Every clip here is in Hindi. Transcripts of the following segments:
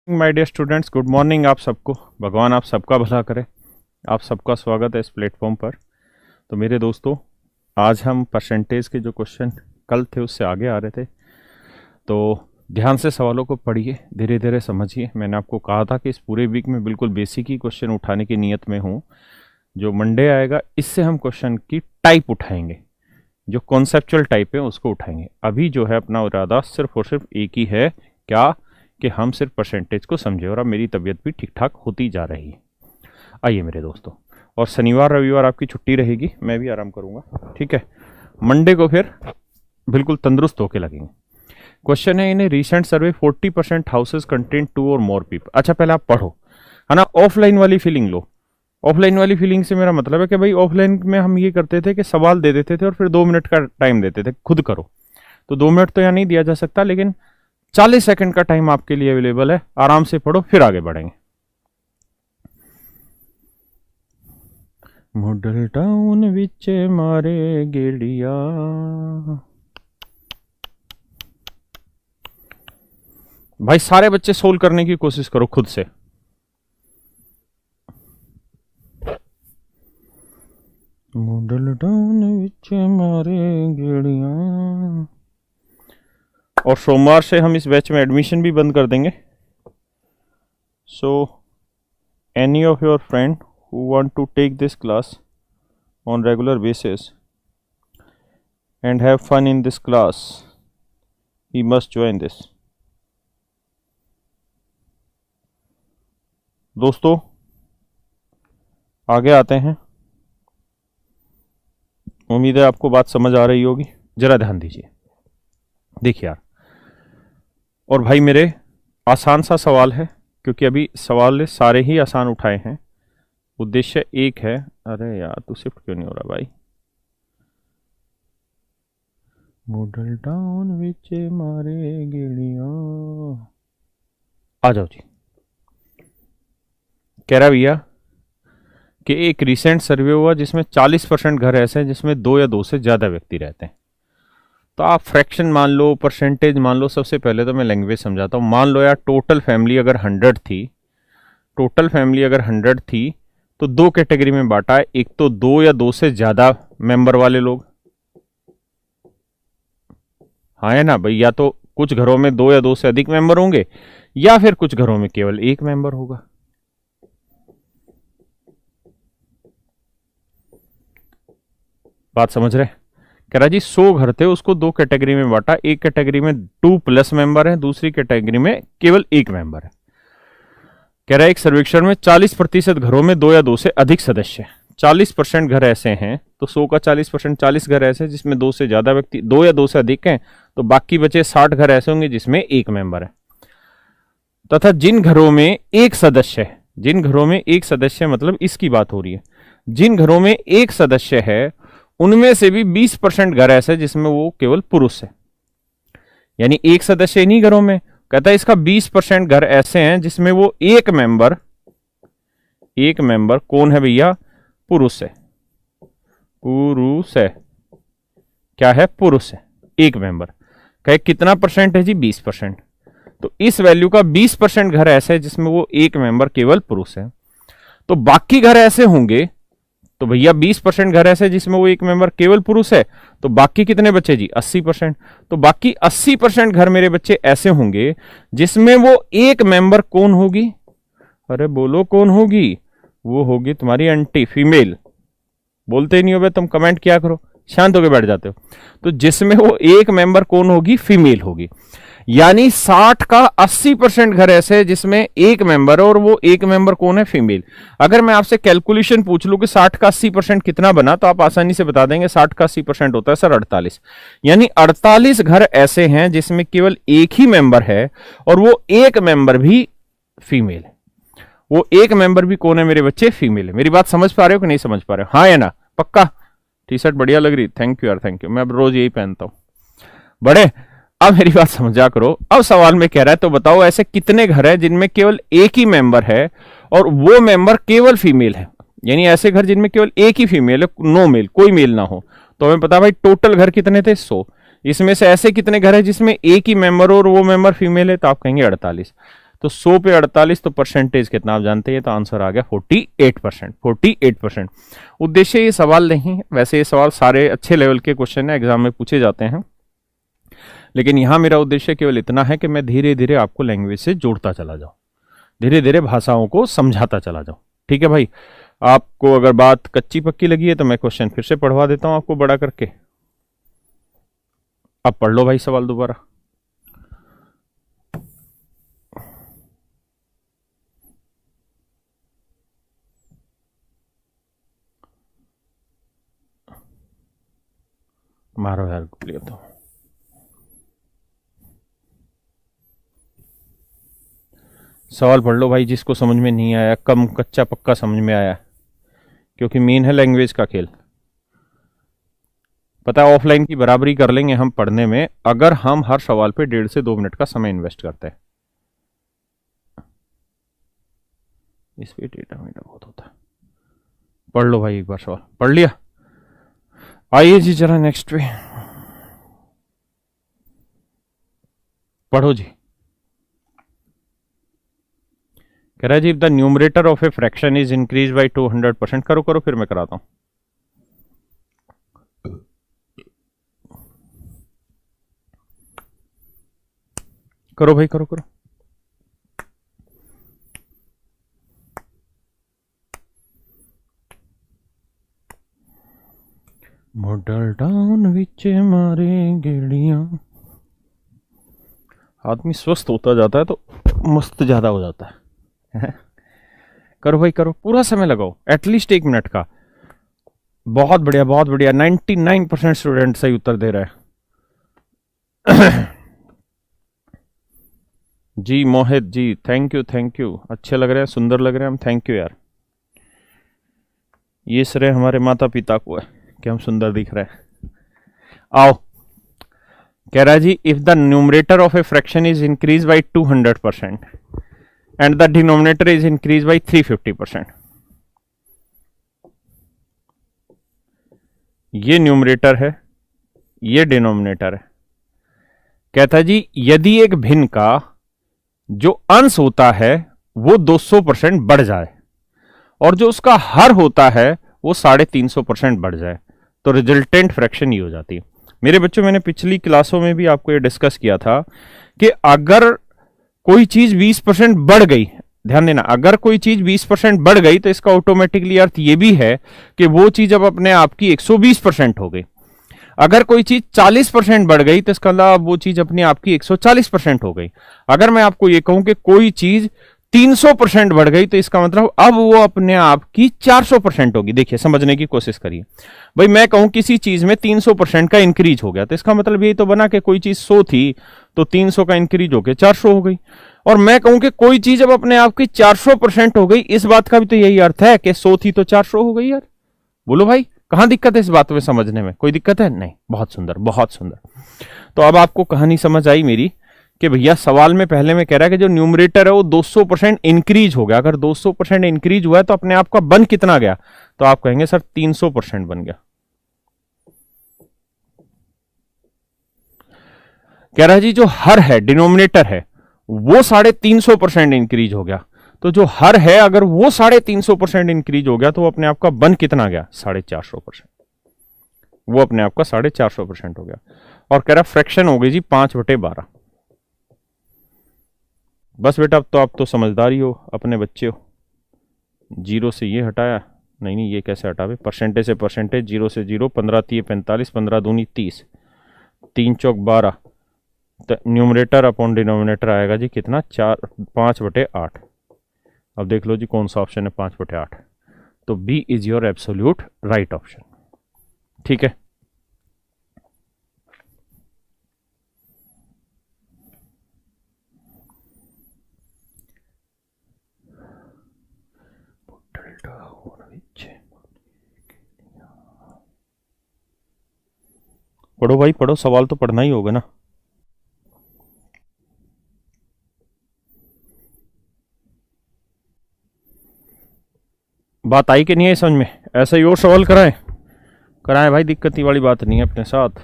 My dear students, good morning आप सबको। भगवान आप सबका भला करे। आप सबका स्वागत है इस प्लेटफॉर्म पर। तो मेरे दोस्तों, आज हम परसेंटेज के जो क्वेश्चन कल थे उससे आगे आ रहे थे, तो ध्यान से सवालों को पढ़िए, धीरे धीरे समझिए। मैंने आपको कहा था कि इस पूरे वीक में बिल्कुल बेसिक ही क्वेश्चन उठाने की नीयत में हूँ। जो मंडे आएगा इससे हम क्वेश्चन की टाइप उठाएंगे, जो कॉन्सेप्चुअल टाइप है उसको उठाएंगे। अभी जो है अपना इरादा सिर्फ और सिर्फ एक ही है, क्या कि हम सिर्फ परसेंटेज को समझे। और अब मेरी तबीयत भी ठीक ठाक होती जा रही है। आइए मेरे दोस्तों, और शनिवार रविवार आपकी छुट्टी रहेगी, मैं भी आराम करूंगा, ठीक है। मंडे को फिर बिल्कुल तंदुरुस्त होके लगेंगे। क्वेश्चन है, in a recent survey 40% houses contain 2 और मोर पीपल। अच्छा, पहले आप पढ़ो, है ना। ऑफलाइन वाली फीलिंग लो। ऑफलाइन वाली फीलिंग से मेरा मतलब है कि भाई ऑफलाइन में हम ये करते थे कि सवाल दे देते थे और फिर 2 मिनट का टाइम देते थे, खुद करो। तो 2 मिनट तो यहाँ नहीं दिया जा सकता, लेकिन 40 सेकंड का टाइम आपके लिए अवेलेबल है। आराम से पढ़ो, फिर आगे बढ़ेंगे। मॉडल टाउन विच मारे गेड़िया, भाई सारे बच्चे सोल्व करने की कोशिश करो खुद से। मॉडल टाउन विच मारे गेड़िया। और सोमवार से हम इस बैच में एडमिशन भी बंद कर देंगे। So any of your friend who want to take this class on regular basis and have fun in this class, he must join this. दोस्तों आगे आते हैं। उम्मीद है आपको बात समझ आ रही होगी। जरा ध्यान दीजिए, देखिए यार। और भाई मेरे आसान सा सवाल है, क्योंकि अभी सवाल सारे ही आसान उठाए हैं। उद्देश्य एक है। अरे यार, तू शिफ्ट क्यों नहीं हो रहा भाई। मॉडल टाउन विच मारे गेड़िया, आ जाओ जी। कह रहा भैया कि एक रिसेंट सर्वे हुआ जिसमें 40% घर ऐसे हैं जिसमें 2 या 2 से ज्यादा व्यक्ति रहते हैं। तो आप फ्रैक्शन मान लो, परसेंटेज मान लो। सबसे पहले तो मैं लैंग्वेज समझाता हूँ। मान लो यार, टोटल फैमिली अगर 100 थी, टोटल फैमिली अगर 100 थी तो 2 कैटेगरी में बांटा है। एक तो 2 या 2 से ज्यादा मेंबर वाले लोग, हाँ है ना भाई। या तो कुछ घरों में 2 या 2 से अधिक मेंबर होंगे, या फिर कुछ घरों में केवल एक मेंबर होगा। बात समझ रहे? कह रहा जी 100 घर थे, उसको 2 कैटेगरी में बांटा। एक कैटेगरी में 2+ मेंबर है, दूसरी कैटेगरी में केवल एक मेंबर है। कह रहा है एक सर्वेक्षण में 40% घरों में 2 या 2 से अधिक सदस्य हैं। 40% घर ऐसे हैं, तो 100 का 40%, 40 घर ऐसे जिसमें 2 से ज्यादा व्यक्ति, 2 या 2 से अधिक हैं। तो बाकी बचे 60 घर ऐसे होंगे जिसमें एक मेंबर है। तथा जिन घरों में एक सदस्य है, जिन घरों में एक सदस्य मतलब इसकी बात हो रही है, जिन घरों में एक सदस्य है उनमें से भी 20% घर ऐसे जिसमें वो केवल पुरुष है। यानी एक सदस्य इन्हीं घरों में। कहता है इसका 20% घर ऐसे हैं जिसमें वो एक मेंबर कौन है भैया? पुरुष है। पुरुष है, क्या है? पुरुष है, एक मेंबर। कहे कितना परसेंट है जी? 20%। तो इस वैल्यू का 20% घर ऐसे है जिसमें वो एक मेंबर केवल पुरुष है। तो बाकी घर ऐसे होंगे, तो भैया 20% घर ऐसे जिसमें वो एक मेंबर केवल पुरुष है, तो बाकी कितने बचे जी? 80%। तो बाकी 80% घर मेरे बच्चे ऐसे होंगे जिसमें वो एक मेंबर कौन होगी? अरे बोलो कौन होगी? वो होगी तुम्हारी आंटी, फीमेल। बोलते ही नहीं हो बे, तुम कमेंट किया करो, शांत होकर बैठ जाते हो। तो जिसमें वो एक मेंबर कौन होगी? फीमेल होगी। यानी 60 का 80% घर ऐसे है जिसमें एक मेंबर है, और वो एक मेंबर कौन है? फीमेल। अगर मैं आपसे कैलकुलेशन पूछ लूं कि 60 का 80% कितना बना, तो आप आसानी से बता देंगे 60 का 80% होता है सर 48। यानी 48 घर ऐसे हैं जिसमें केवल एक ही मेंबर है, और वो एक मेंबर भी फीमेल है। वो एक मेंबर भी कौन है मेरे बच्चे? फीमेल है। मेरी बात समझ पा रहे हो कि नहीं समझ पा रहे हो? हाँ या ना? पक्का? टी शर्ट बढ़िया लग रही, थैंक यू यार, थैंक यू। मैं अब रोज यही पहनता हूं। बड़े, अब मेरी बात समझा करो। अब सवाल में कह रहा है, तो बताओ ऐसे कितने घर हैं जिनमें केवल एक ही मेंबर है और वो मेंबर केवल फीमेल है। यानी ऐसे घर जिनमें केवल एक ही फीमेल है, नो मेल, कोई मेल ना हो। तो हमें पता भाई टोटल घर कितने थे? 100। इसमें से ऐसे कितने घर है जिसमें एक ही मेंबर हो और वो मेंबर फीमेल है? तो आप कहेंगे 48। तो 100 पे 48, तो परसेंटेज कितना आप जानते हैं, तो आंसर आ गया 48%। 48%। उद्देश्य ये सवाल नहीं है, वैसे ये सवाल सारे अच्छे लेवल के क्वेश्चन है, एग्जाम में पूछे जाते हैं, लेकिन यहां मेरा उद्देश्य केवल इतना है कि मैं धीरे धीरे आपको लैंग्वेज से जोड़ता चला जाऊं, धीरे धीरे भाषाओं को समझाता चला जाऊं। ठीक है भाई, आपको अगर बात कच्ची पक्की लगी है तो मैं क्वेश्चन फिर से पढ़वा देता हूं आपको बड़ा करके। अब पढ़ लो भाई सवाल दोबारा। मारो यार गोलियां तो। सवाल पढ़ लो भाई, जिसको समझ में नहीं आया, कम कच्चा पक्का समझ में आया, क्योंकि मेन है लैंग्वेज का खेल। पता है ऑफलाइन की बराबरी कर लेंगे हम पढ़ने में, अगर हम हर सवाल पे 1.5 से 2 मिनट का समय इन्वेस्ट करते हैं। इस पे डेटा मेटा बहुत होता है। पढ़ लो भाई एक बार सवाल, पढ़ लिया? आइए जी जरा नेक्स्ट पे पढ़ो जी। कह रहा है जी, if the numerator of a fraction is increase by 200%, करो करो फिर मैं कराता हूं। करो भाई करो करो। मॉडल टाउन विच मारे गेड़ियां। आदमी स्वस्थ होता जाता है तो मस्त ज्यादा हो जाता है। करो भाई करो, पूरा समय लगाओ, एटलीस्ट 1 मिनट का। बहुत बढ़िया बहुत बढ़िया, 99% स्टूडेंट सही उत्तर दे रहे हैं। जी मोहित जी, थैंक यू, अच्छे लग रहे हैं, सुंदर लग रहे हैं हम, थैंक यू यार। ये श्रेय हमारे माता पिता को है कि हम सुंदर दिख रहे हैं। आओ, कह रहा है जी, if the numerator of a fraction is increase by 200% and the denominator is increase by 350%। ये न्यूमरेटर है, ये डिनोमिनेटर है। कहता है जी, यदि एक भिन्न का जो अंश होता है वो 200% बढ़ जाए और जो उसका हर होता है वो 350% बढ़ जाए, तो रिजल्टेंट फ्रैक्शन ये हो जाती है। मेरे बच्चों, मैंने पिछली क्लासों में भी आपको ये डिस्कस किया था कि अगर कोई चीज 20% बढ़ गई, ध्यान देना, अगर कोई चीज 20% बढ़ गई तो इसका ऑटोमेटिकली अर्थ ये भी है कि वो चीज अब अपने आप की 120% हो गई। अगर कोई चीज 40% बढ़ गई तो इसका मतलब वो चीज अपने आप की 140% हो गई। अगर मैं आपको ये कहूं कि कोई चीज 300% बढ़ गई तो इसका मतलब अब वो अपने आप की 400% होगी। देखिए समझने की कोशिश करिए भाई, मैं कहूं किसी चीज में 300% का इंक्रीज हो गया तो इसका मतलब यही तो बना कि कोई चीज 100 थी तो 300 का इंक्रीज होकर 400 हो गई। और मैं कहूं कि कोई चीज अब अपने आप की 400% हो गई, इस बात का भी तो यही अर्थ है कि 100 थी तो 400 हो गई। यार बोलो भाई, कहां दिक्कत है इस बात में समझने में? कोई दिक्कत है? नहीं। बहुत सुंदर बहुत सुंदर। तो अब आपको कहानी समझ आई मेरी कि भैया सवाल में पहले में कह रहा है कि जो न्यूमरेटर है वो 200% इंक्रीज हो गया। अगर 200% इंक्रीज हुआ है तो अपने आप का बन कितना गया? तो आप कहेंगे सर 300% बन गया। कह रहा है जी, जो हर है, डिनोमिनेटर है, वो 350% इंक्रीज हो गया। तो जो हर है अगर वो 350% इंक्रीज हो गया तो अपने आप का बन कितना गया? 450%। वो अपने आप का 450% हो गया। और कह रहा फ्रैक्शन हो गई जी 5/12। बस बेटा, अब तो आप तो समझदारी हो, अपने बच्चे हो। 0 से ये हटाया, नहीं ये कैसे हटावे? परसेंटेज से परसेंटेज, 0 से 0, 15 × 45, 15 दूनी 30, 3 चौक 12। तो न्यूमरेटर अपॉन डिनोमिनेटर आएगा जी कितना? 5/8। अब देख लो जी कौन सा ऑप्शन है 5/8। तो B is your absolute right option. ठीक है, पढ़ो भाई पढ़ो, सवाल तो पढ़ना ही होगा ना। बात आई कि नहीं है समझ में? ऐसा ही और सवाल कराएं भाई, दिक्कत वाली बात नहीं है। अपने साथ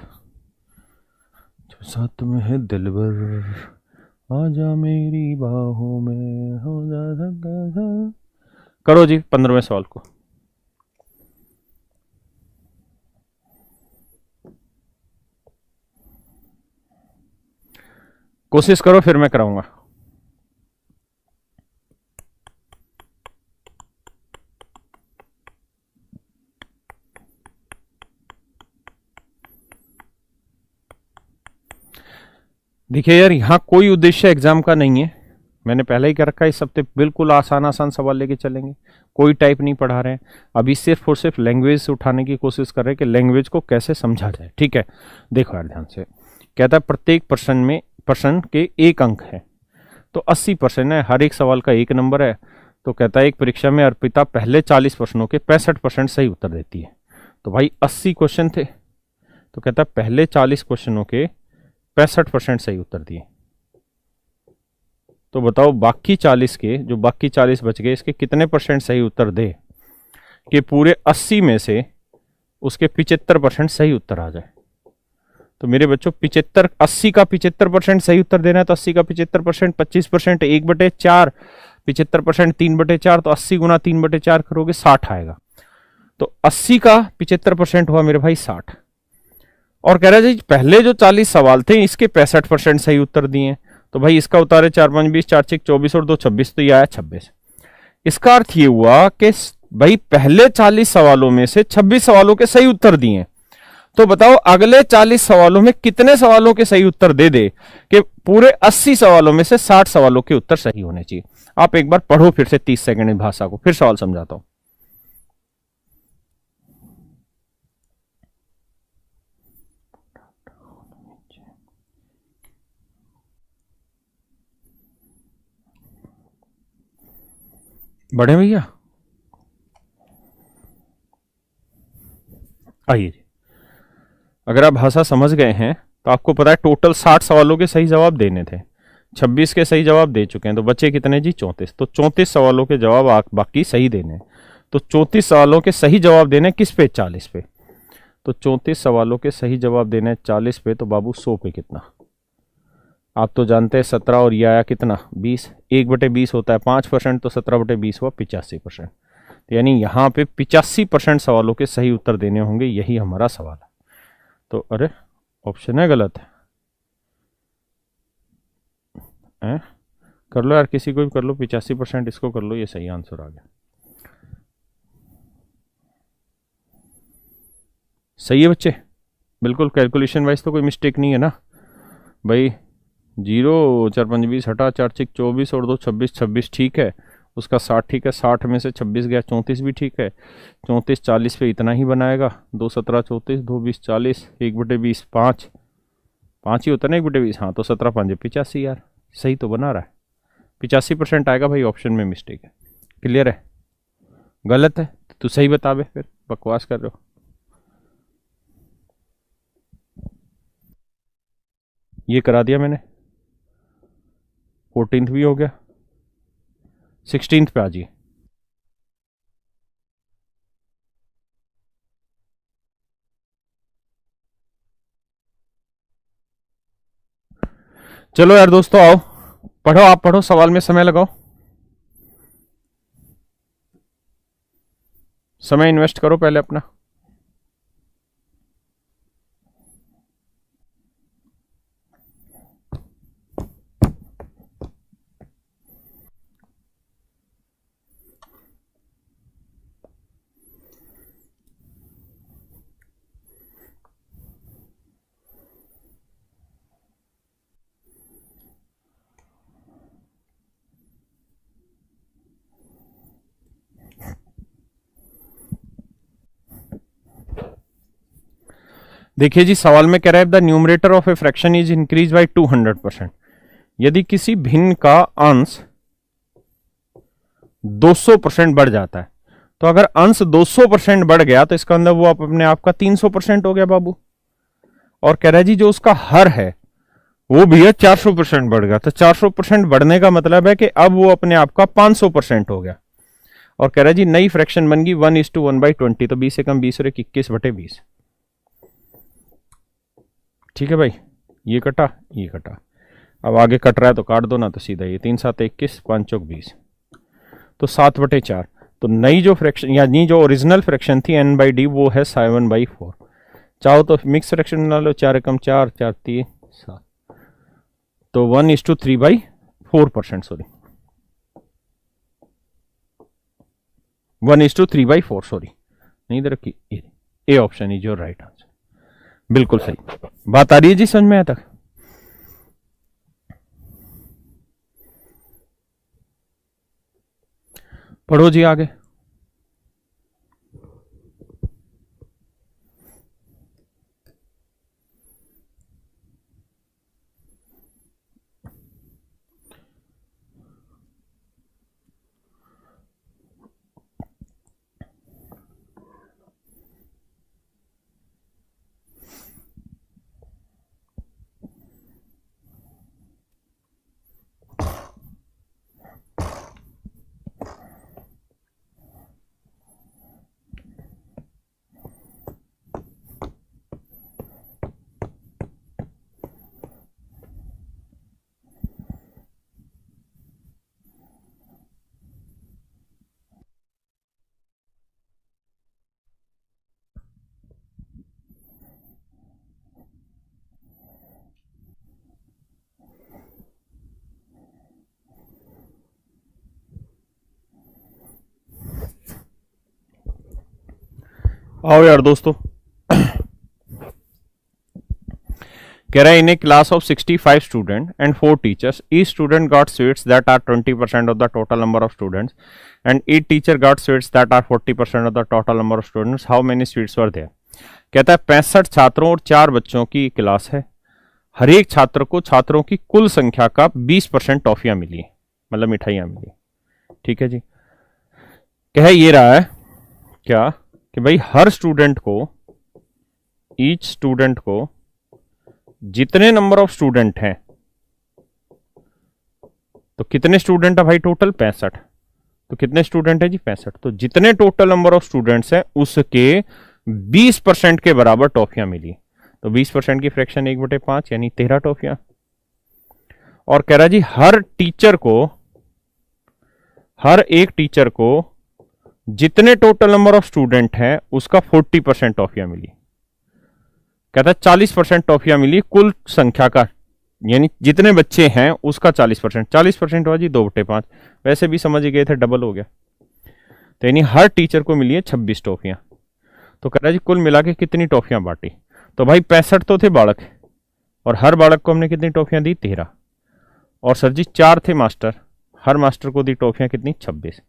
जो साथ में है दिलबर, आजा मेरी बाहों में हो जा। करो जी 15वें सवाल को। कोशिश करो फिर मैं कराऊंगा। देखिए यार, यहां कोई उद्देश्य एग्जाम का नहीं है, मैंने पहले ही कह रखा है इस हफ्ते बिल्कुल आसान आसान सवाल लेके चलेंगे, कोई टाइप नहीं पढ़ा रहे हैं। अभी सिर्फ और सिर्फ लैंग्वेज से उठाने की कोशिश कर रहे हैं कि लैंग्वेज को कैसे समझा जाए। ठीक है, देखो यार ध्यान से, कहता है प्रत्येक प्रश्न के एक अंक है, तो 80% है, हर एक सवाल का एक नंबर है। तो कहता है एक परीक्षा में अर्पिता पहले 40 प्रश्नों के 65% सही उत्तर देती है। तो भाई 80 क्वेश्चन थे, तो कहता है पहले 40 क्वेश्चनों के 65% सही उत्तर दिए। तो बताओ बाकी 40 के, जो बाकी 40 बच गए, इसके कितने परसेंट सही उत्तर दे कि पूरे 80 में से उसके 75% सही उत्तर आ जाए। तो मेरे बच्चों 80 का 75% सही उत्तर देना है, तो 80 का 75%, 25%, 1/4, 75%, 3/4, तो 80 गुना 3/4 करोगे 60 आएगा। तो 80 का 75% हुआ मेरे भाई 60। और कह रहा है जी पहले जो 40 सवाल थे इसके 65% सही उत्तर दिए। तो भाई इसका उतारे 4 5 20, 4 6 24 और 2 26, तो ये आया 26। इसका अर्थ ये हुआ कि भाई पहले 40 सवालों में से 26 सवालों के सही उत्तर दिए। तो बताओ अगले 40 सवालों में कितने सवालों के सही उत्तर दे दे कि पूरे 80 सवालों में से 60 सवालों के उत्तर सही होने चाहिए। आप एक बार पढ़ो फिर से 30 सेकंड में भाषा को, फिर सवाल समझाता हूं। बढ़े भैया, आइए। अगर आप भाषा समझ गए हैं तो आपको पता है टोटल 60 सवालों के सही जवाब देने थे, 26 के सही जवाब दे चुके हैं, तो बचे कितने जी 34। तो 34 सवालों के जवाब बाकी सही देने। तो 34 सवालों के सही जवाब देने किस पे, 40 पे। तो 34 सवालों के सही जवाब देने 40 पे, तो बाबू 100 पे कितना, आप तो जानते हैं 17 और ये आया कितना 20, 1/20 होता है 5%, तो 17/20 हुआ 85%। तो यानी यहाँ पे 85% सवालों के सही उत्तर देने होंगे, यही हमारा सवाल है। तो अरे ऑप्शन है गलत है? कर लो यार, किसी को भी कर लो, 85% इसको कर लो, ये सही आंसर आ गया। सही है बच्चे, बिल्कुल कैलकुलेशन वाइज तो कोई मिस्टेक नहीं है ना भाई। 0 4 5 20 हटा, 4 6 24 और 2 26, 26 ठीक है, उसका 60 ठीक है, 60 में से 26 गया, 34 भी ठीक है, 34 40 पे इतना ही बनाएगा, 2 17 34, 2 20 40, 1/20 5 5 ही होता है ना 1/20। हाँ तो 17 5 85 यार, सही तो बना रहा है, 85% आएगा भाई, ऑप्शन में मिस्टेक है। क्लियर है? गलत है तो सही बता बे, फिर बकवास कर रहे हो। ये करा दिया मैंने, 14th भी हो गया, 16th पे आ जाइए। चलो यार दोस्तों आओ, पढ़ो, आप पढ़ो, सवाल में समय लगाओ, समय इन्वेस्ट करो पहले अपना। देखिए जी, सवाल में कह रहा है the numerator of a fraction is increase by 200%। यदि किसी भिन्न का अंश 200% बढ़ जाता है, तो अगर अंश 200% बढ़ गया तो इसका मतलब वो अपने आप का 300% हो गया बाबू। और कह रहा है जी जो उसका हर है वो भी है 400% बढ़ गया, तो 400% बढ़ने का मतलब है कि अब वो अपने आप का 500% हो गया। और कह रहा है जी नई फ्रैक्शन बन गई 1:1/20, तो 20 से कम 20 और 21/20। ठीक है भाई, ये कटा ये कटा, अब आगे कट रहा है तो काट दो ना, तो सीधा ये 3 7 21, 5 चौक 20, तो 7/4। तो नई जो फ्रैक्शन यानी जो ओरिजिनल फ्रैक्शन थी n/d वो है 7/4। चाहो तो मिक्स फ्रैक्शन बना लो, 4 एकम 4, 4 3 7, तो 1:3/4%, सॉरी 1:3/4, सॉरी नहीं इधर की, A option is your right answer, बिल्कुल सही। बात आ रही है जी समझ में आया तक? पढ़ो जी आगे। आओ यार दोस्तों, कह रहा है in a class of 65 student and 4 teachers, each student got sweets that are 20% of the total number of students and each teacher got sweets that are 40% of the total number of students, how many sweets were there. कहता है 65 छात्रों और 4 बच्चों की क्लास है, हर एक छात्र को छात्रों की कुल संख्या का 20% टॉफियां मिली, मतलब मिठाइयां मिली। ठीक है जी, कह ये रहा है क्या कि भाई हर स्टूडेंट को, ईच स्टूडेंट को जितने नंबर ऑफ स्टूडेंट हैं, तो कितने स्टूडेंट है भाई टोटल 65, तो कितने स्टूडेंट है जी 65, तो जितने टोटल नंबर ऑफ स्टूडेंट्स हैं उसके 20% के बराबर टॉफियां मिली, तो 20% की फ्रैक्शन 1/5 यानी 13 टॉफियां। और कह रहा जी हर टीचर को, हर एक टीचर को जितने टोटल नंबर ऑफ स्टूडेंट हैं उसका 40% टॉफियां मिली। कहता है 40% टॉफियां मिली कुल संख्या का, यानी जितने बच्चे हैं उसका 40%, 40% हुआ जी 2/5, वैसे भी समझ गए थे डबल हो गया, तो यानी हर टीचर को मिली है 26 टॉफियां। तो कह रहा जी कुल मिला के कितनी टॉफियां बांटी, तो भाई 65 तो थे बालक और हर बालक को हमने कितनी टॉफियां दी 13, और सर जी 4 थे मास्टर, हर मास्टर को दी टॉफियां कितनी 26,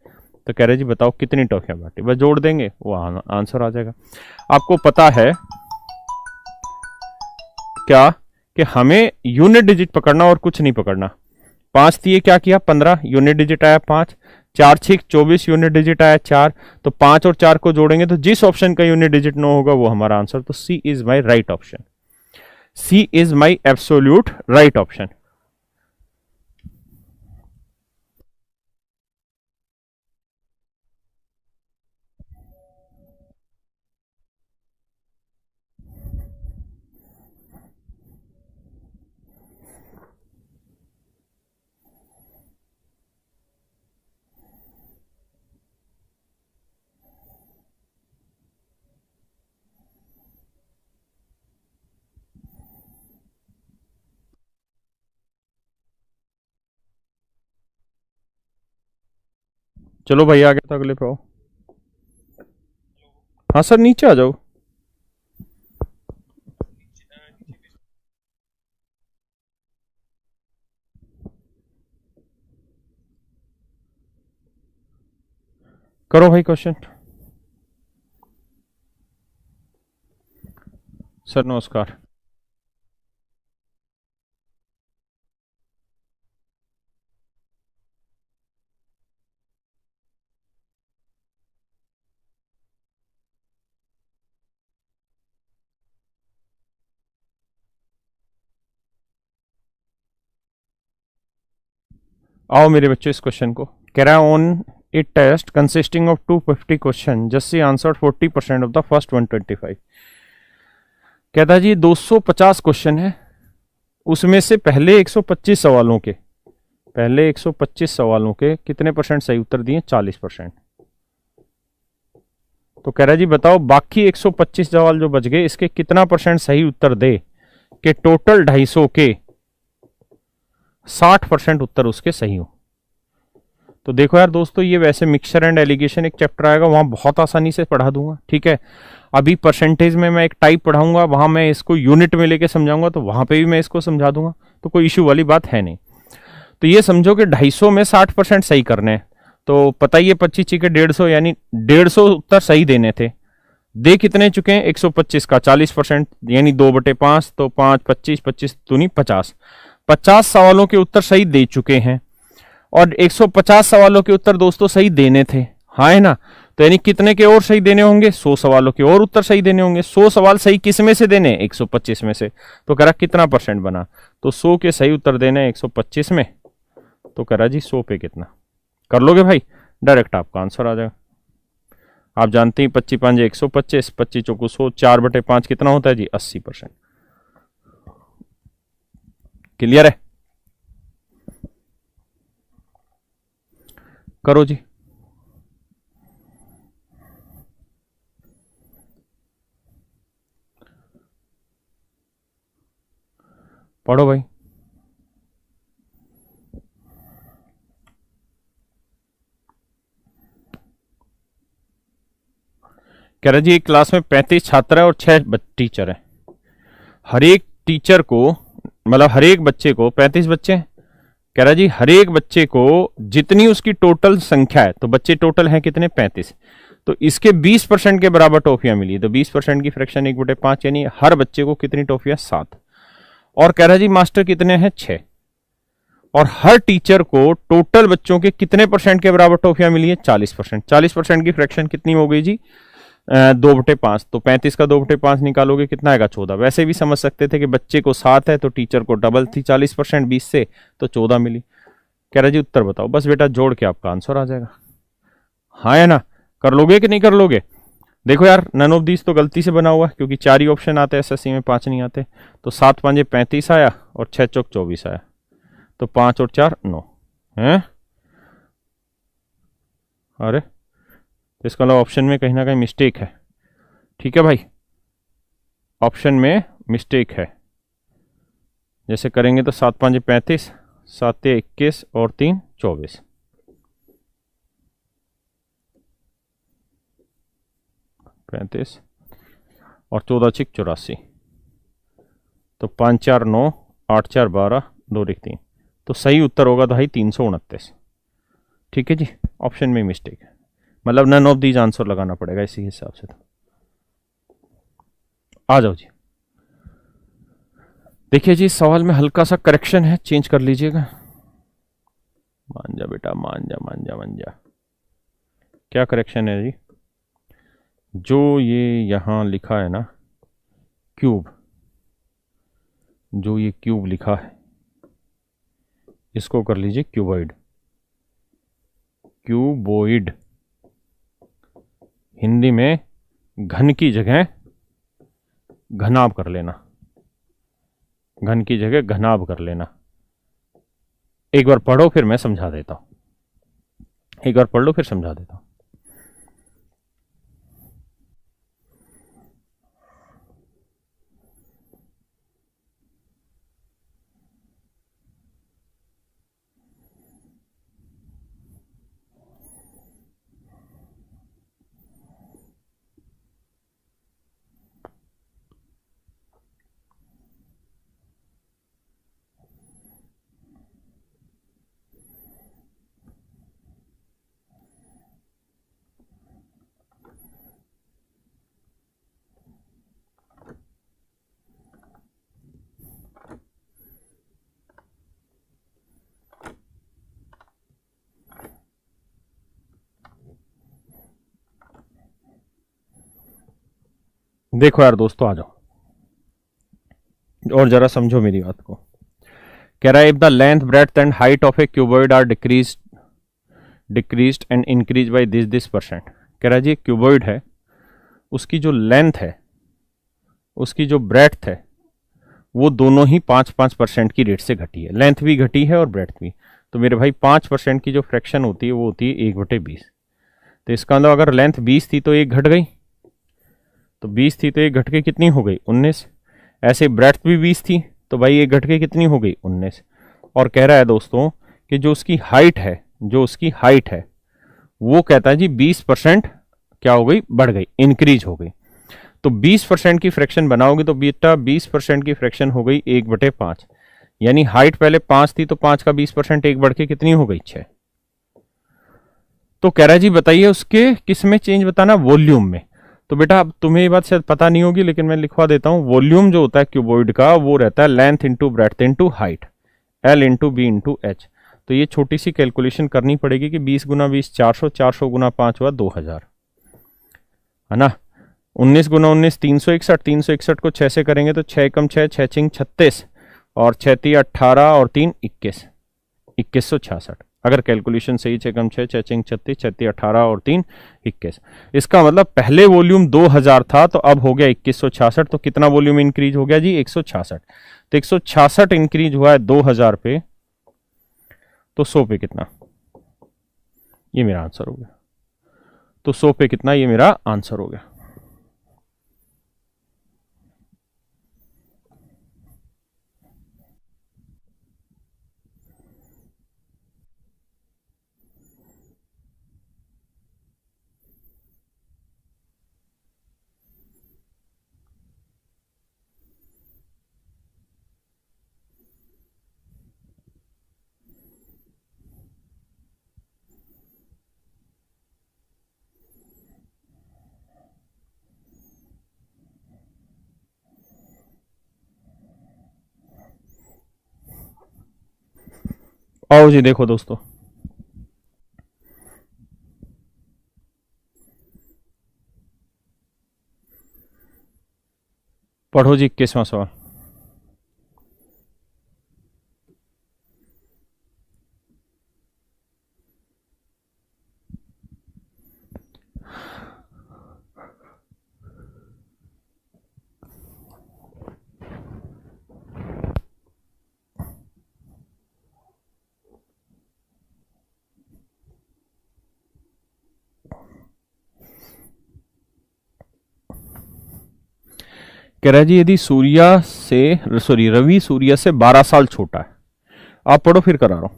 तो कह रहे जी बताओ कितनी टॉफियां बांटी, बस जोड़ देंगे वो आंसर आ जाएगा। आपको पता है क्या कि हमें यूनिट डिजिट पकड़ना और कुछ नहीं पकड़ना। 5 दिए क्या किया 15, यूनिट डिजिट आया 5, 4 6 24, यूनिट डिजिट आया 4, तो 5 और 4 को जोड़ेंगे तो जिस ऑप्शन का यूनिट डिजिट नो होगा वो हमारा आंसर, तो C is my right option, C is my absolute right option. चलो भाई आगे तो अगले पे आओ। हाँ सर नीचे आ जाओ। करो भाई क्वेश्चन। सर नमस्कार। आओ मेरे बच्चों इस क्वेश्चन को, कह रहा है on a test consisting of 250 question just see answered 40% of the first 125। कहता है जी 250 क्वेश्चन है उसमें से पहले 125 सवालों के कितने परसेंट सही उत्तर दिए? 40%। तो कह रहा जी बताओ बाकी 125 सवाल जो बच गए इसके कितना परसेंट सही उत्तर दे कि टोटल 250 के 60% उत्तर उसके सही हो। तो देखो यार दोस्तों, ये वैसे मिक्सचर एंड एलिगेशन एक चैप्टर आएगा, वहां बहुत आसानी से पढ़ा दूंगा, ठीक है। अभी परसेंटेज में मैं एक टाइप पढ़ाऊंगा, वहां मैं इसको यूनिट में लेके समझाऊंगा, तो वहां पे भी मैं इसको समझा दूंगा, तो कोई इश्यू वाली बात है नहीं। तो ये समझो कि 250 में 60% सही करने हैं, तो पता ही है 25 के 150, यानी 150 उत्तर सही देने थे। दे कितने चुके हैं? 125 का 40%, यानी 2/5, तो 5 25 25 दूनी 50। 50 सवालों के उत्तर सही दे चुके हैं, और 150 सवालों के उत्तर दोस्तों सही देने थे, हाँ है ना। तो यानी कितने के और सही देने होंगे? 100 सवालों के और उत्तर सही देने होंगे। 100 सवाल सही किस में से देने? 125 में से। तो कह रहा कितना परसेंट बना? तो 100 के सही उत्तर देने 125 में, तो कह रहा जी 100 पे कितना? कर लोगे भाई? डायरेक्ट आपका आंसर आ जाएगा। आप जानते हैं 25 5 125, 25 चौको 100, 4/5 कितना होता है जी? 80%। क्लियर है? करो जी। पढ़ो भाई। कह रहा जी एक क्लास में 35 छात्र है और 6 टीचर है। हर एक टीचर को, मतलब हर एक बच्चे को 35 बच्चे हैं। कह रहा जी हर एक बच्चे को जितनी उसकी टोटल संख्या है, तो बच्चे टोटल हैं कितने? 35। तो इसके 20% के बराबर टॉफियां मिली, तो 20% की फ्रैक्शन 1/5, यानी हर बच्चे को कितनी टॉफियां? 7। और कह रहा जी मास्टर कितने हैं? 6। और हर टीचर को टोटल बच्चों के कितने परसेंट के बराबर टॉफियां मिली है? 40%। 40% की फ्रैक्शन कितनी हो गई जी? 2/5। तो 35 का 2/5 निकालोगे कितना आएगा? 14। वैसे भी समझ सकते थे कि बच्चे को 7 है तो टीचर को डबल थी 40% 20 से, तो 14 मिली। कह रहा जी उत्तर बताओ। बस बेटा जोड़ के आपका आंसर आ जाएगा, हाँ है ना। कर लोगे कि नहीं कर लोगे? देखो यार नन ऑफ दीज तो गलती से बना हुआ है, क्योंकि 4 ही ऑप्शन आते हैं एसएससी में, 5 नहीं आते। तो 7 5 35 आया और 6 चौक 24 आया, तो 5 और 4 9 है। अरे इसका मतलब ऑप्शन में कहीं ना कहीं मिस्टेक है, ठीक है भाई, ऑप्शन में मिस्टेक है। जैसे करेंगे तो 7 5 35, 7 21 और 3 24, 35 और 14 6 84, तो 5 4 9, 8 4 12, 2 3। तो सही उत्तर होगा भाई 329, ठीक है जी। ऑप्शन में मिस्टेक है, मतलब नन ऑफ दीज आंसर लगाना पड़ेगा इसी हिसाब से। तो आ जाओ जी। देखिए जी सवाल में हल्का सा करेक्शन है, चेंज कर लीजिएगा। मान जा बेटा, मान जा मान जा मान जा। क्या करेक्शन है जी? जो ये यहां लिखा है ना क्यूब, जो ये क्यूब लिखा है इसको कर लीजिए क्यूबॉइड। क्यूबॉइड हिंदी में घन की जगह घनाभ कर लेना, घन की जगह घनाभ कर लेना। एक बार पढ़ो फिर मैं समझा देता हूं, एक बार पढ़ लो फिर समझा देता हूं। देखो यार दोस्तों आ जाओ और जरा समझो मेरी बात को। कह रहा है if the length breadth and height of a cuboid are decreased and increase by this percent. कह रहा है जी क्यूबॉइड है, उसकी जो लेंथ है, उसकी जो ब्रेड्थ है, वो दोनों ही 5-5% की रेट से घटी है, लेंथ भी घटी है और ब्रेड्थ भी। तो मेरे भाई 5% की जो फ्रैक्शन होती है वो होती है 1/20। तो इसका मतलब अगर लेंथ 20 थी तो 1 घट गई, तो 20 थी तो 1 घट के कितनी हो गई 19। ऐसे ब्रेड्थ भी 20 थी तो भाई 1 घट के कितनी हो गई 19। और कह रहा है दोस्तों कि जो उसकी हाइट है, जो उसकी हाइट है वो कहता है जी 20% क्या हो गई, बढ़ गई, इंक्रीज हो गई। तो 20% की फ्रैक्शन बनाओगे तो बेटा 20% की फ्रैक्शन हो गई 1/5, यानी हाइट पहले 5 थी तो 5 का 20% 1 बढ़ के कितनी हो गई 6। तो कह रहा है जी बताइए उसके किस में चेंज बताना, वॉल्यूम में। तो बेटा अब तुम्हें ये बात शायद पता नहीं होगी लेकिन मैं लिखवा देता हूं, वॉल्यूम जो होता है क्यूबॉइड का वो रहता है length into breadth into height, L into B into H. तो ये छोटी सी कैलकुलेशन करनी पड़ेगी कि 20 गुना 20 400, 400 गुना 5 हुआ 2000, है ना। 19 गुना 19 361, 361 को 6 से करेंगे तो 6 कम 6, 6 छिंग 36 और 6 × 18 और 3 21, 2166। अगर कैलकुलेशन सही, 6 कम 6, 6 छिंग 36, 36 18 और 3 21। इसका मतलब पहले वॉल्यूम 2000 था तो अब हो गया 2166। तो कितना वॉल्यूम इंक्रीज हो गया जी 166। तो 166 इंक्रीज हुआ है 2000 पे, तो 100 पे कितना, ये मेरा आंसर हो गया। तो 100 पे कितना, ये मेरा आंसर हो गया। आओ जी देखो दोस्तों, पढ़ो जी 21वां सवाल। कह रहा है जी यदि रवि सूर्य से 12 साल छोटा है। आप पढ़ो फिर करा रहा हूं।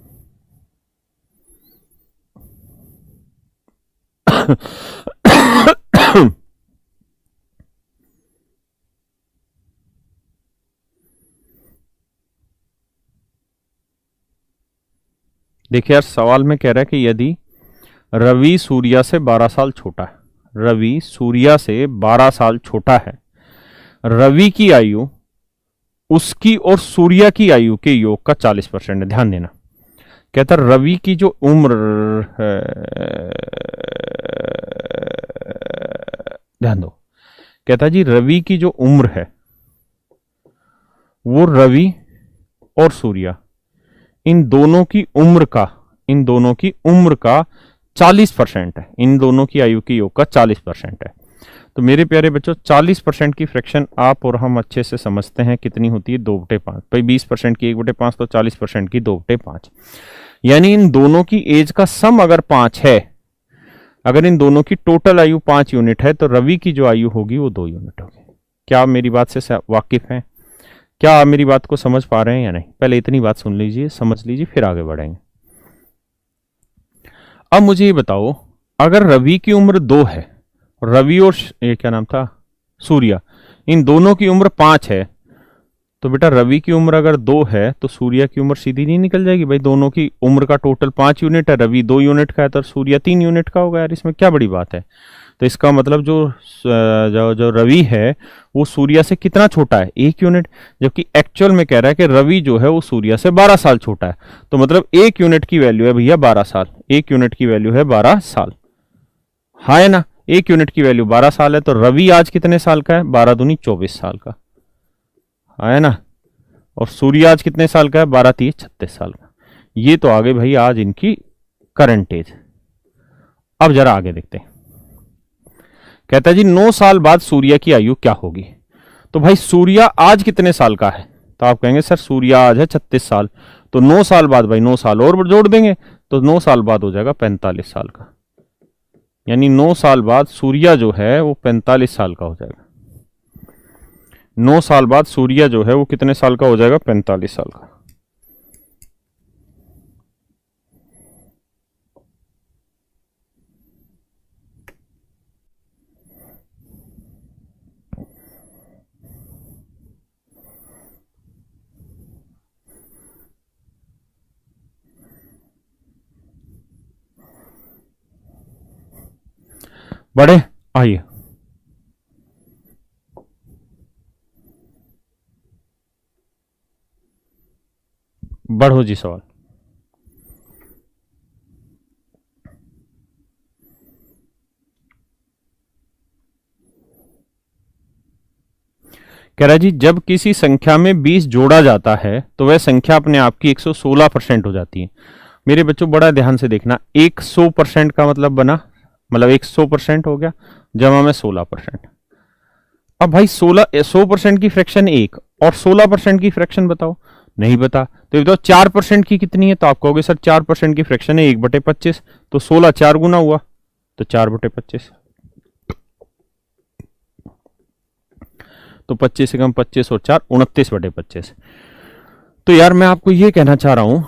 देखिए यार सवाल में कह रहा है कि यदि रवि सूर्य से 12 साल छोटा है, रवि सूर्य से 12 साल छोटा है, रवि की आयु उसकी और सूर्य की आयु के योग का 40% है। ध्यान देना, कहता रवि की जो उम्र है, ध्यान दो, कहता जी रवि की जो उम्र है वो रवि और सूर्य इन दोनों की उम्र का 40% है, इन दोनों की आयु के योग का 40% है। तो मेरे प्यारे बच्चों 40% की फ्रैक्शन आप और हम अच्छे से समझते हैं कितनी होती है 2/5। भाई 20% की 1/5 तो 40% की 2/5, यानी इन दोनों की एज का सम अगर 5 है, अगर इन दोनों की टोटल आयु 5 यूनिट है तो रवि की जो आयु होगी वो 2 यूनिट होगी। क्या आप मेरी बात से वाकिफ हैं? क्या आप मेरी बात को समझ पा रहे हैं या नहीं? पहले इतनी बात सुन लीजिए, समझ लीजिए, फिर आगे बढ़ेंगे। अब मुझे ये बताओ, अगर रवि की उम्र 2 है, रवि और ये क्या नाम था सूर्य, इन दोनों की उम्र 5 है, तो बेटा रवि की उम्र अगर 2 है तो सूर्य की उम्र सीधी नहीं निकल जाएगी? भाई दोनों की उम्र का टोटल 5 यूनिट है, रवि 2 यूनिट का है तो सूर्य 3 यूनिट का होगा। यार इसमें क्या बड़ी बात है? तो इसका मतलब जो रवि है वो सूर्य से कितना छोटा है? 1 यूनिट, जबकि एक्चुअल में कह रहा है कि रवि जो है वो सूर्य से 12 साल छोटा है। तो मतलब 1 यूनिट की वैल्यू है भैया 12 साल, 1 यूनिट की वैल्यू है 12 साल, हाँ है ना। 1 यूनिट की वैल्यू 12 साल है, तो रवि आज कितने साल का है? 12 दूनी 24 साल का, है ना। और सूर्य आज कितने साल का है? 12 × 3 = 36 साल का। ये तो आगे भाई आज इनकी करंट एज। अब जरा आगे देखते हैं, कहता है जी 9 साल बाद सूर्य की आयु क्या होगी? तो भाई सूर्य आज कितने साल का है? तो आप कहेंगे सर सूर्य आज है 36 साल, तो 9 साल बाद भाई 9 साल और जोड़ देंगे तो 9 साल बाद हो जाएगा 45 साल का, यानी 9 साल बाद सूर्य जो है वो 45 साल का हो जाएगा। 9 साल बाद सूर्य जो है वो कितने साल का हो जाएगा? 45 साल का। बढ़े, आइए बढ़ो जी सवाल। कह रहा जी जब किसी संख्या में 20 जोड़ा जाता है तो वह संख्या अपने आप की 116% हो जाती है। मेरे बच्चों बड़ा ध्यान से देखना, 100% का मतलब बना, मतलब 100% हो गया, जमा में 16%। अब भाई 100% की फ्रैक्शन 1 और 16% की फ्रैक्शन बताओ, नहीं बता, तो ये बताओ 4% की कितनी है? तो आप कहोगे सर 4% की फ्रैक्शन है 1/25, तो 16 4 गुना हुआ तो 4/25, तो 25 से कम 25 और 4 29/25। तो यार मैं आपको यह कहना चाह रहा हूं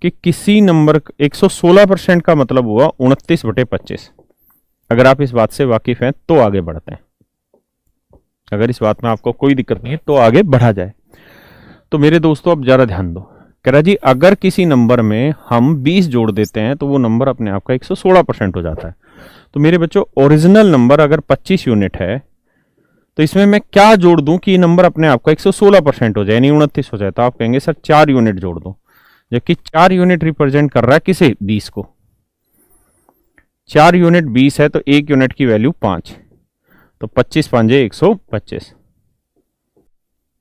कि किसी नंबर 116% का मतलब हुआ 29/25। अगर आप इस बात से वाकिफ हैं तो आगे बढ़ते हैं, अगर इस बात में आपको कोई दिक्कत नहीं है तो आगे बढ़ा जाए। तो मेरे दोस्तों अब जरा ध्यान दो, कह रहा जी अगर किसी नंबर में हम 20 जोड़ देते हैं तो वो नंबर अपने आप का 116% हो जाता है। तो मेरे बच्चों ओरिजिनल नंबर अगर 25 यूनिट है तो इसमें मैं क्या जोड़ दूं कि ये नंबर अपने आप का 116% हो जाए, यानी 29 हो जाए? तो आप कहेंगे सर 4 यूनिट जोड़ दो, जबकि 4 यूनिट रिप्रेजेंट कर रहा है किसे? 20 को। 4 यूनिट 20 है तो 1 यूनिट की वैल्यू 5, तो 25 5 125।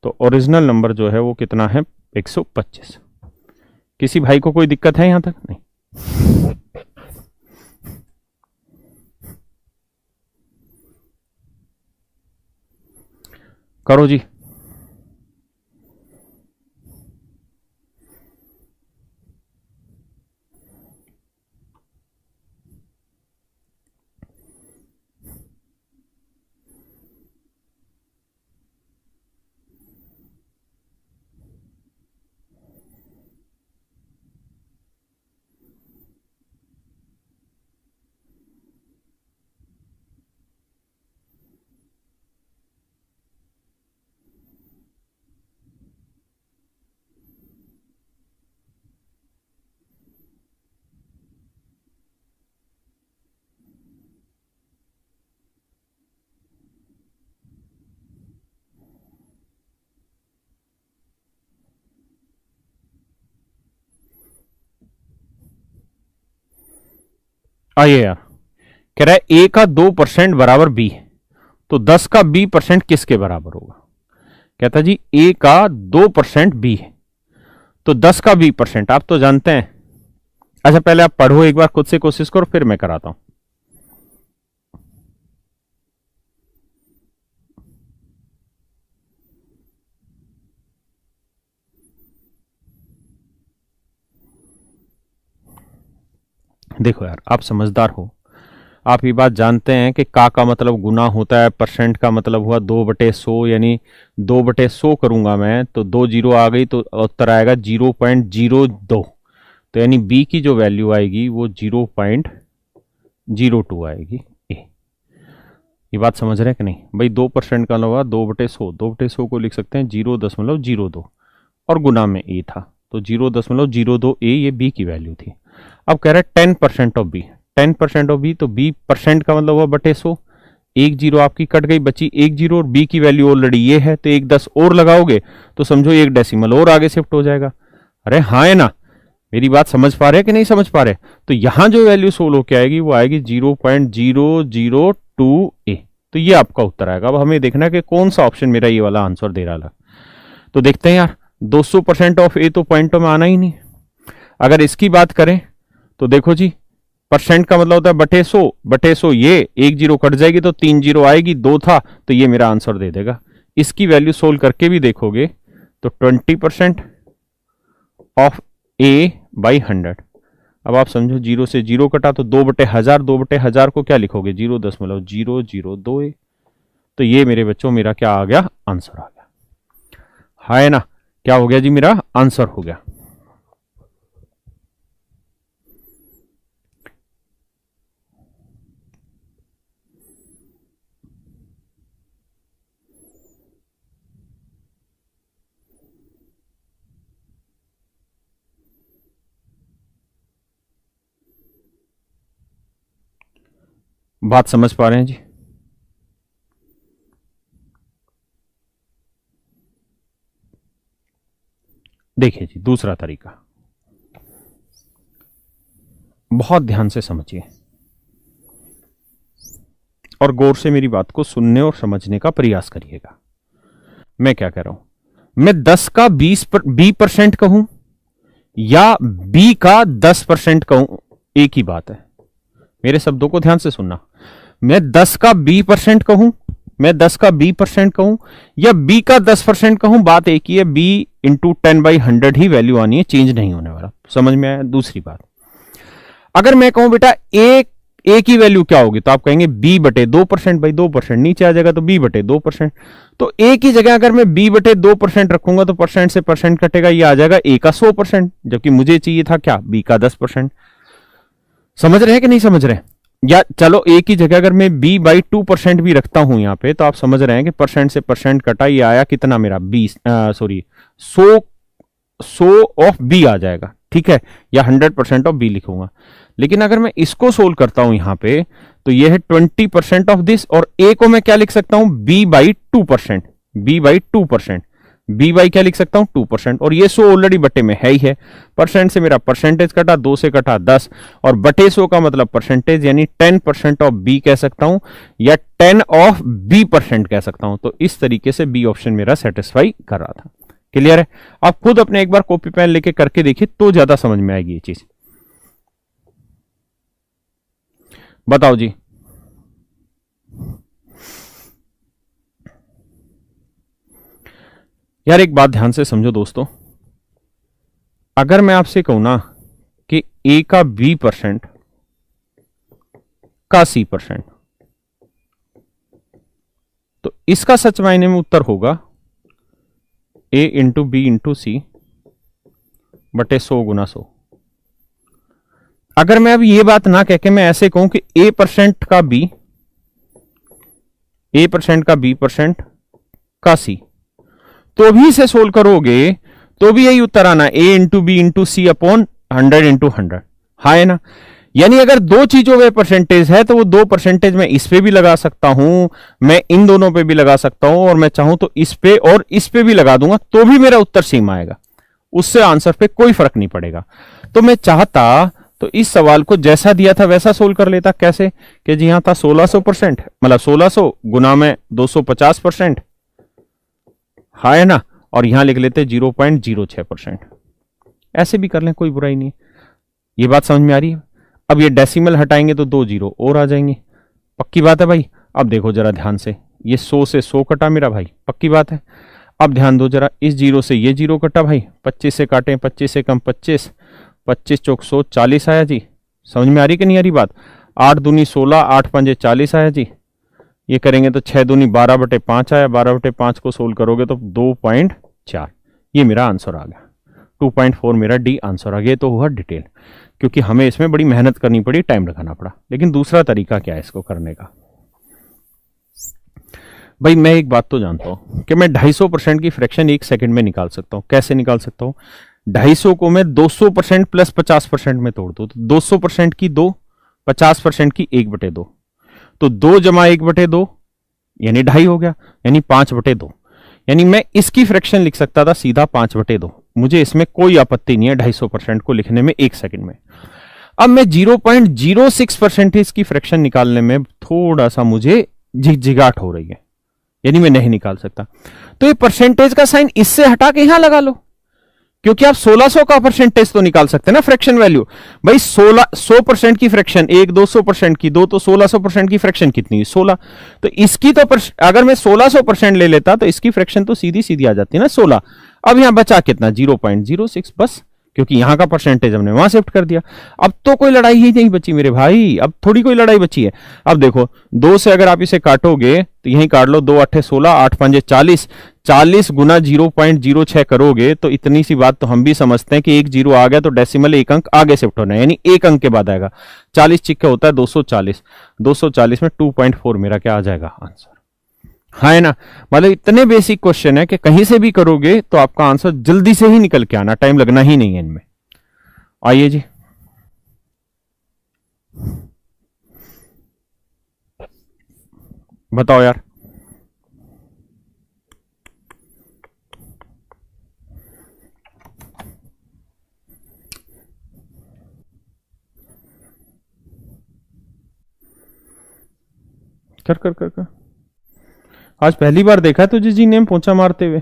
तो ओरिजिनल नंबर जो है वो कितना है? 125। किसी भाई को कोई दिक्कत है यहां तक? नहीं। करो जी। आइए यार, कह रहा है a का 2% बराबर b है, तो 10 का b% किसके बराबर होगा? कहता जी a का 2% b है तो 10 का b%, आप तो जानते हैं। अच्छा पहले आप पढ़ो एक बार, खुद से कोशिश करो, फिर मैं कराता हूं। देखो यार आप समझदार हो, आप ये बात जानते हैं कि का मतलब गुना होता है, परसेंट का मतलब हुआ 2/100, यानी 2/100 करूंगा मैं तो 2 जीरो आ गई तो उत्तर आएगा 0.02, तो यानी बी की जो वैल्यू आएगी वो 0.02 आएगी। ये बात समझ रहे हैं कि नहीं भाई? 2% का लगा 2/100, 2/100 को लिख सकते हैं 0.02 और गुना में ए था तो 0.02 ए, ये बी की वैल्यू थी। अब कह रहा है 10% ऑफ बी, 10% ऑफ बी, तो बी परसेंट का मतलब हुआ बटे 100, एक जीरो आपकी कट गई, बची एक जीरो, और बी की वैल्यू ऑलरेडी ये है तो एक 10 और लगाओगे तो समझो एक डेसिमल और आगे शिफ्ट हो जाएगा। अरे हाँ है ना, मेरी बात समझ पा रहे हैं कि नहीं समझ पा रहे? तो यहां जो वैल्यू सोल्व होकर आएगी वो आएगी 0.002 ए, तो ये आपका उत्तर आएगा। अब हमें देखना है कि कौन सा ऑप्शन मेरा ये वाला आंसर दे रहा है। तो देखते हैं यार, 200% ऑफ ए तो पॉइंटों में आना ही नहीं। अगर इसकी बात करें तो देखो जी, परसेंट का मतलब होता है बटे 100, ये एक जीरो कट जाएगी तो 3 जीरो आएगी, 2 था तो ये मेरा आंसर दे देगा। इसकी वैल्यू सोल्व करके भी देखोगे तो 20% ऑफ ए बाई 100। अब आप समझो 0 से 0 कटा तो 2/1000, 2/1000 को क्या लिखोगे 0.002। तो ये मेरे बच्चों मेरा क्या आ गया, आंसर आ गया, है ना। क्या हो गया जी, मेरा आंसर हो गया। बात समझ पा रहे हैं जी? देखिए जी, दूसरा तरीका, बहुत ध्यान से समझिए और गौर से मेरी बात को सुनने और समझने का प्रयास करिएगा। मैं क्या कह रहा हूं, मैं 10 का 20% कहूं या बी का 10% कहूं, एक ही बात है। मेरे शब्दों को ध्यान से सुनना। मैं 10 का 20% कहूं, मैं 10 का 20% कहूं या बी का 10% कहूं, बात एक ही है। बी इंटू 10/100 ही वैल्यू आनी है, चेंज नहीं होने वाला। समझ में आया? दूसरी बात, अगर मैं कहूं बेटा ए की वैल्यू क्या होगी, तो आप कहेंगे b/2%, भाई 2% नीचे आ जाएगा तो b/2%। तो ए की जगह अगर मैं b/2% रखूंगा तो परसेंट से परसेंट कटेगा, ये आ जाएगा ए का 100%, जबकि मुझे चाहिए था क्या, बी का 10%। समझ रहे हैं कि नहीं समझ रहे हैं? या चलो ए की जगह अगर मैं b/2% भी रखता हूं यहां पे, तो आप समझ रहे हैं कि परसेंट से परसेंट कटा, ये आया कितना मेरा 100 ऑफ बी आ जाएगा, ठीक है, या 100% ऑफ बी लिखूंगा। लेकिन अगर मैं इसको सोल्व करता हूं यहां पे, तो ये है 20% ऑफ दिस, और ए को मैं क्या लिख सकता हूं, b/2%, b/2%, बी बाई क्या लिख सकता हूं 2%, और ये 100 ऑलरेडी बटे में है ही है। परसेंट से मेरा परसेंटेज कटा, 2 से कटा 10, और बटे 100 का मतलब परसेंटेज, यानी 10% ऑफ बी कह सकता हूं या 10 ऑफ b% कह सकता हूं। तो इस तरीके से बी ऑप्शन मेरा सेटिस्फाई कर रहा था। क्लियर है? आप खुद अपने एक बार कॉपी पेन लेके करके देखिए तो ज्यादा समझ में आएगी ये चीज। बताओ जी। यार एक बात ध्यान से समझो दोस्तों, अगर मैं आपसे कहूं ना कि ए का b% का c%, तो इसका सच मायने में उत्तर होगा a इंटू बी इंटू सी बटे 100 गुना 100। अगर मैं अब ये बात ना कह के मैं ऐसे कहूं कि a% का b, a% का b% का c, तो भी इसे सोल्व करोगे तो भी यही उत्तर आना, a into B into C upon 100 into 100, है ना। यानी अगर दो चीजों में परसेंटेज है तो वो 2% मैं इस पे भी लगा सकता हूं, मैं इन दोनों पे भी लगा सकता हूं, और मैं चाहूं तो इस पे और इस पे भी लगा दूंगा, तो भी मेरा उत्तर सेम आएगा, उससे आंसर पे कोई फर्क नहीं पड़ेगा। तो मैं चाहता तो इस सवाल को जैसा दिया था वैसा सोल्व कर लेता। कैसे कि जी यहां था 1600%, मतलब 1600 गुना में 250%, है ना, और यहां लिख लेते 0.06%। ऐसे भी कर लें, कोई बुराई नहीं। ये बात समझ में आ रही है? अब ये डेसिमल हटाएंगे तो 2 जीरो और आ जाएंगे, पक्की बात है भाई। अब देखो जरा ध्यान से, ये 100 से 100 कटा मेरा भाई, पक्की बात है। अब ध्यान दो जरा, इस जीरो से ये जीरो कटा भाई, 25 से काटें, 25 से कम 25, 25 चौक 100, 40 आया जी। समझ में आ रही कि नहीं आ रही बात? 8 दूनी 16, 8 पंजे 40 आया जी। ये करेंगे तो 6 दूनी 12/5 आया, 12/5 को सोल्व करोगे तो 2.4, ये मेरा आंसर आ गया। 2.4 मेरा डी आंसर आ गया। तो हुआ डिटेल, क्योंकि हमें इसमें बड़ी मेहनत करनी पड़ी, टाइम लगाना पड़ा। लेकिन दूसरा तरीका क्या है इसको करने का? भाई मैं एक बात तो जानता हूं कि मैं 250% की फ्रैक्शन 1 सेकंड में निकाल सकता हूं। कैसे निकाल सकता हूं? 250 को मैं 200% प्लस 50% में तोड़ दूं, तो 200% की 2, 50% की 1/2, तो 2 जमा 1/2 यानी 2.5 हो गया, यानी 5/2। यानी मैं इसकी फ्रैक्शन लिख सकता था सीधा 5/2। मुझे इसमें कोई आपत्ति नहीं है 250% को लिखने में 1 सेकंड में। अब मैं 0.06% इसकी फ्रैक्शन निकालने में थोड़ा सा मुझे झिगझिगाहट हो रही है, यानी मैं नहीं निकाल सकता। तो ये परसेंटेज का साइन इससे हटा के यहां लगा लो, क्योंकि आप 1600 का परसेंटेज तो निकाल सकते हैं ना, फ्रैक्शन वैल्यू। भाई 100% की फ्रैक्शन, एक 200% की, दो तो 1600% की फ्रैक्शन कितनी है, 16। तो इसकी तो अगर मैं 1600% ले लेता तो इसकी फ्रैक्शन तो सीधी सीधी आ जाती है ना, 16। अब यहां बचा कितना, 0.06 बस, क्योंकि यहां का परसेंटेज हमने वहां शिफ्ट कर दिया। अब तो कोई लड़ाई ही नहीं बची मेरे भाई, अब थोड़ी कोई लड़ाई बची है। अब देखो 2 से अगर आप इसे काटोगे तो यहीं काट लो, 2 8 16, 8 5 40, 40 गुना 0.06 करोगे तो इतनी सी बात तो हम भी समझते हैं कि एक जीरो आ गया तो डेसिमल एक अंक आगे शिफ्ट होना है, यानी एक अंक के बाद आएगा। 40 चिक्का होता है 240, 240 में 2.4 मेरा क्या आ जाएगा आंसर। हाँ है ना, मतलब इतने बेसिक क्वेश्चन है कि कहीं से भी करोगे तो आपका आंसर जल्दी से ही निकल के आना, टाइम लगना ही नहीं है इनमें। आइए जी, बताओ यार। कर कर कर कर, आज पहली बार देखा तुझे जी नेम पोंछा मारते हुए,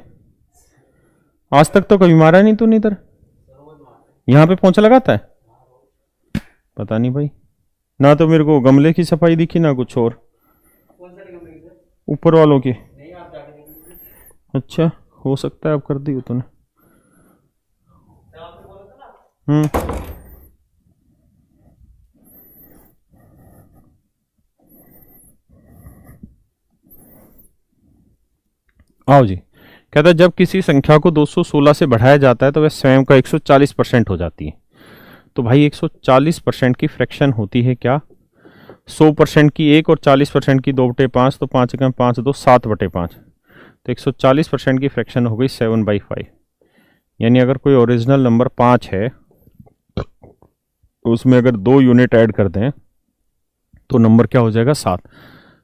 आज तक तो कभी मारा नहीं तूने इधर। यहां पे पोंछा लगाता है, पता नहीं भाई, ना तो मेरे को गमले की सफाई दिखी ना कुछ और, ऊपर वालों की। अच्छा, हो सकता है अब कर दी हो तूने। आओ जी, कहता है जब किसी संख्या को 216 से बढ़ाया जाता है तो वह स्वयं का 140% हो जाती है। तो भाई 140% की फ्रैक्शन होती है क्या, 100% की एक और 40% की 2/5, तो 5 का 5 2 7/5, तो 140% की फ्रैक्शन हो गई 7/5। यानी अगर कोई ओरिजिनल नंबर 5 है तो उसमें अगर 2 यूनिट ऐड कर दें तो नंबर क्या हो जाएगा, 7।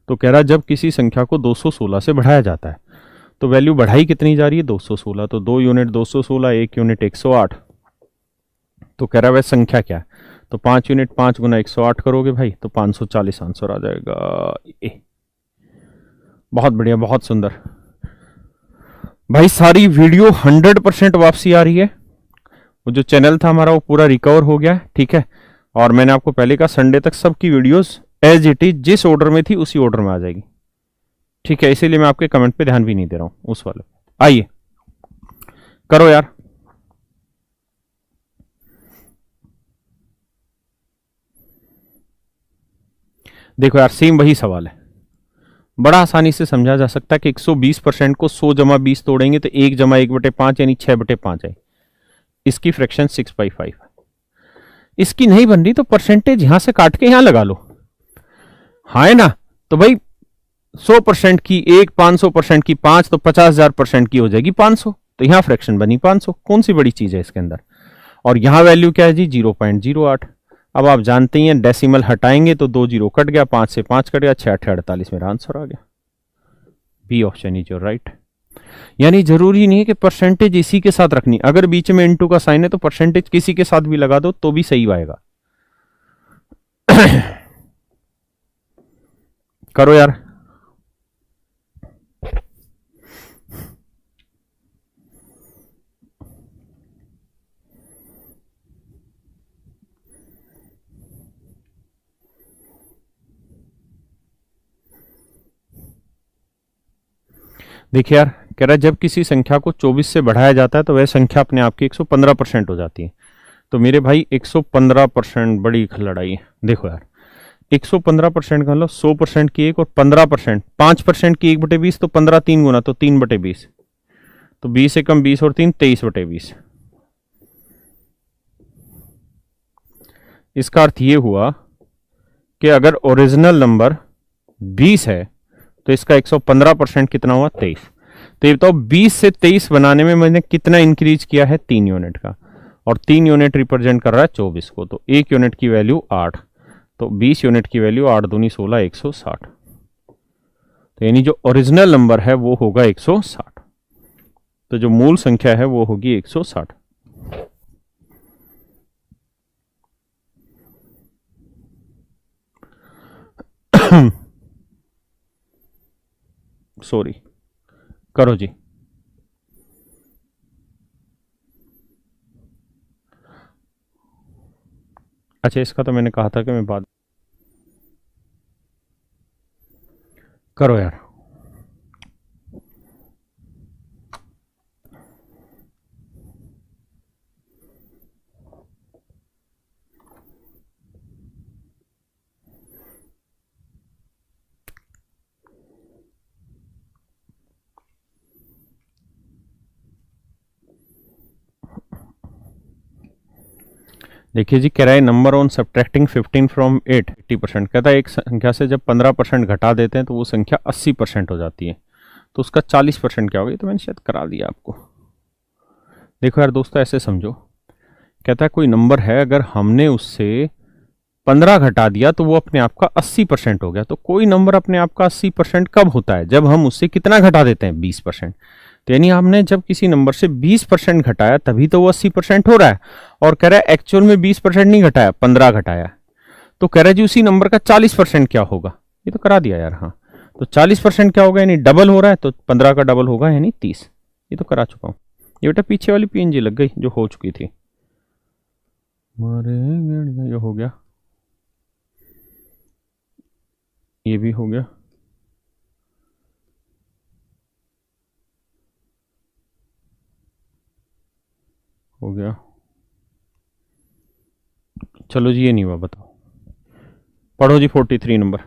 तो कह रहा है जब किसी संख्या को 216 से बढ़ाया जाता है तो वैल्यू बढ़ाई कितनी जा रही है, 216। तो 2 यूनिट 216, 1 यूनिट 108। तो कह रहा है वह संख्या क्या है, तो 5 यूनिट 5 गुना 108 करोगे भाई तो 540 आंसर आ जाएगा। बहुत बढ़िया, बहुत सुंदर भाई। सारी वीडियो 100% वापसी आ रही है, वो जो चैनल था हमारा वो पूरा रिकवर हो गया है, ठीक है। और मैंने आपको पहले कहा संडे तक सबकी वीडियोस एज इट इज जिस ऑर्डर में थी उसी ऑर्डर में आ जाएगी, ठीक है। इसीलिए मैं आपके कमेंट पे ध्यान भी नहीं दे रहा हूं उस वाले। आइए करो यार। देखो यार, सेम वही सवाल है, बड़ा आसानी से समझा जा सकता है कि 120% को 100 जमा 20 तोड़ेंगे तो 1 जमा 1/5 यानी 6/5 है। इसकी फ्रैक्शन 6/5 है। इसकी नहीं बन रही तो परसेंटेज यहां से काट के यहां लगा लो, हाँ है ना। तो भाई 100% की एक, 500% की 5, तो 50,000% की हो जाएगी 500, तो यहां फ्रैक्शन बनी 500। कौन सी बड़ी चीज है इसके अंदर। और यहां वैल्यू क्या है जी, 0.08। अब आप जानते ही हैं डेसिमल हटाएंगे तो 2 जीरो कट गया, 5 से 5 कट गया, 6 8 48 मेरा आंसर आ गया। B option is your right. यानी जरूरी नहीं है कि परसेंटेज इसी के साथ रखनी, अगर बीच में इनटू का साइन है तो परसेंटेज किसी के साथ भी लगा दो तो भी सही आएगा। करो यार। देखिए यार, कह रहा है जब किसी संख्या को 24 से बढ़ाया जाता है तो वह संख्या अपने आप की 115% हो जाती है। तो मेरे भाई 115% बड़ी लड़ाई है। देखो यार, 115% का मतलब 100% की एक और 15%, 5% की 1/20, तो 15 3 गुना तो 3/20, तो 20 से कम 20 और 3 23/20। इसका अर्थ ये हुआ कि अगर ओरिजिनल नंबर 20 है तो इसका 115% कितना हुआ, 23। तो ये बताओ 20 से 23 बनाने में मैंने कितना इंक्रीज किया है, 3 यूनिट का, और 3 यूनिट रिप्रेजेंट कर रहा है 24 को, तो 1 यूनिट की वैल्यू 8, तो 20 यूनिट की वैल्यू 8 दूनी 16, 160। तो यानी जो ओरिजिनल नंबर है वो होगा 160, तो जो मूल संख्या है वो होगी 160। सॉरी, करो जी। अच्छा, इसका तो मैंने कहा था कि मैं बात करो यार। देखिए जी, कह रहा है नंबर ऑन सब्ट्रैक्टिंग 15 फ्रॉम 8 80%। कहता है एक संख्या से जब 15% घटा देते हैं तो वो संख्या 80% हो जाती है, तो उसका 40% क्या होगा? ये तो मैंने शायद करा दिया आपको। देखो यार दोस्तों, ऐसे समझो, कहता है कोई नंबर है, अगर हमने उससे 15 घटा दिया तो वो अपने आप का 80% हो गया। तो कोई नंबर अपने आप का 80% कब होता है? जब हम उससे कितना घटा देते हैं? 20%। तो यानी हमने जब किसी नंबर से 20% घटाया तभी तो वो 80% हो रहा है। और कह रहा है एक्चुअल में 20% नहीं घटाया, 15 घटाया। तो कह रहा है जी उसी नंबर का 40% क्या होगा? ये तो करा दिया यार। हाँ, तो 40% क्या होगा? यानी डबल हो रहा है, तो 15 का डबल होगा यानी 30। ये तो करा चुका हूं। ये बेटा पीछे वाली पीएनजी लग गई जो हो चुकी थी। ये हो गया, ये भी हो गया, हो गया। चलो जी, ये नहीं हुआ, बताओ। पढ़ो जी 43 नंबर।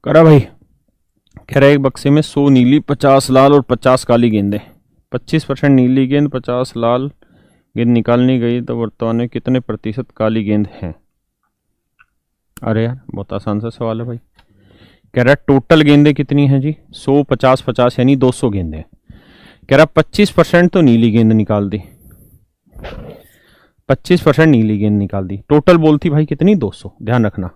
करा भाई। कह रहा है एक बक्से में 100 नीली, 50 लाल और 50 काली गेंदें। 25% नीली गेंद, 50 लाल गेंद निकालनी गई तो वर्तमान में कितने प्रतिशत काली गेंद हैं? अरे यार, बहुत आसान सा सवाल है भाई। कह रहा है टोटल गेंदें कितनी हैं जी? 100 50 50 यानी 200 गेंदें। कह रहा 25% तो नीली गेंद निकाल दी, 25% नीली गेंद निकाल दी। टोटल बॉल थी भाई कितनी? 200। ध्यान रखना,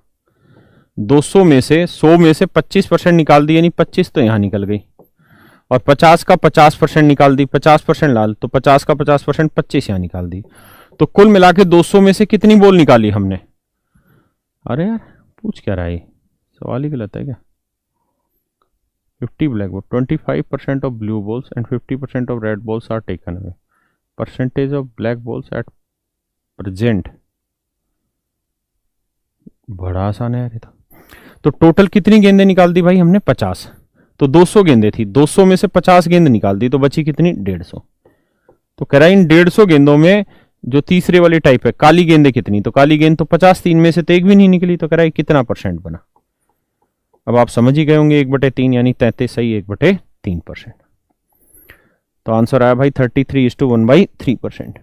200 में से 100 में से 25% निकाल दी, यानी 25 तो यहां निकल गई। और 50 का 50% निकाल दी, 50% लाल, तो 50 का 50% 25 यहां निकाल दी। तो कुल मिला के 200 में से कितनी बॉल निकाली हमने? अरे यार, पूछ क्या रहा है? सवाल ही गलत है क्या? 50 black ball, 25% of blue balls and 50% of red balls are taken away. Percentage of black balls at present. बड़ा आसान है यार ये तो टोटल कितनी गेंदें निकाल दी भाई हमने? 50। तो 200 गेंदें थी, 200 में से 50 गेंद निकाल दी, तो बची कितनी? 150। तो कह रहा है इन 150 गेंदों में जो तीसरे वाली टाइप है, काली गेंदें कितनी? तो काली गेंद तो 50 3 में से तो एक भी नहीं निकली। तो कह रहा है कितना परसेंट बना? अब आप समझ ही गए होंगे, 1/3 यानी 33 सही, 1/3%। तो आंसर आया भाई 33:1/3%।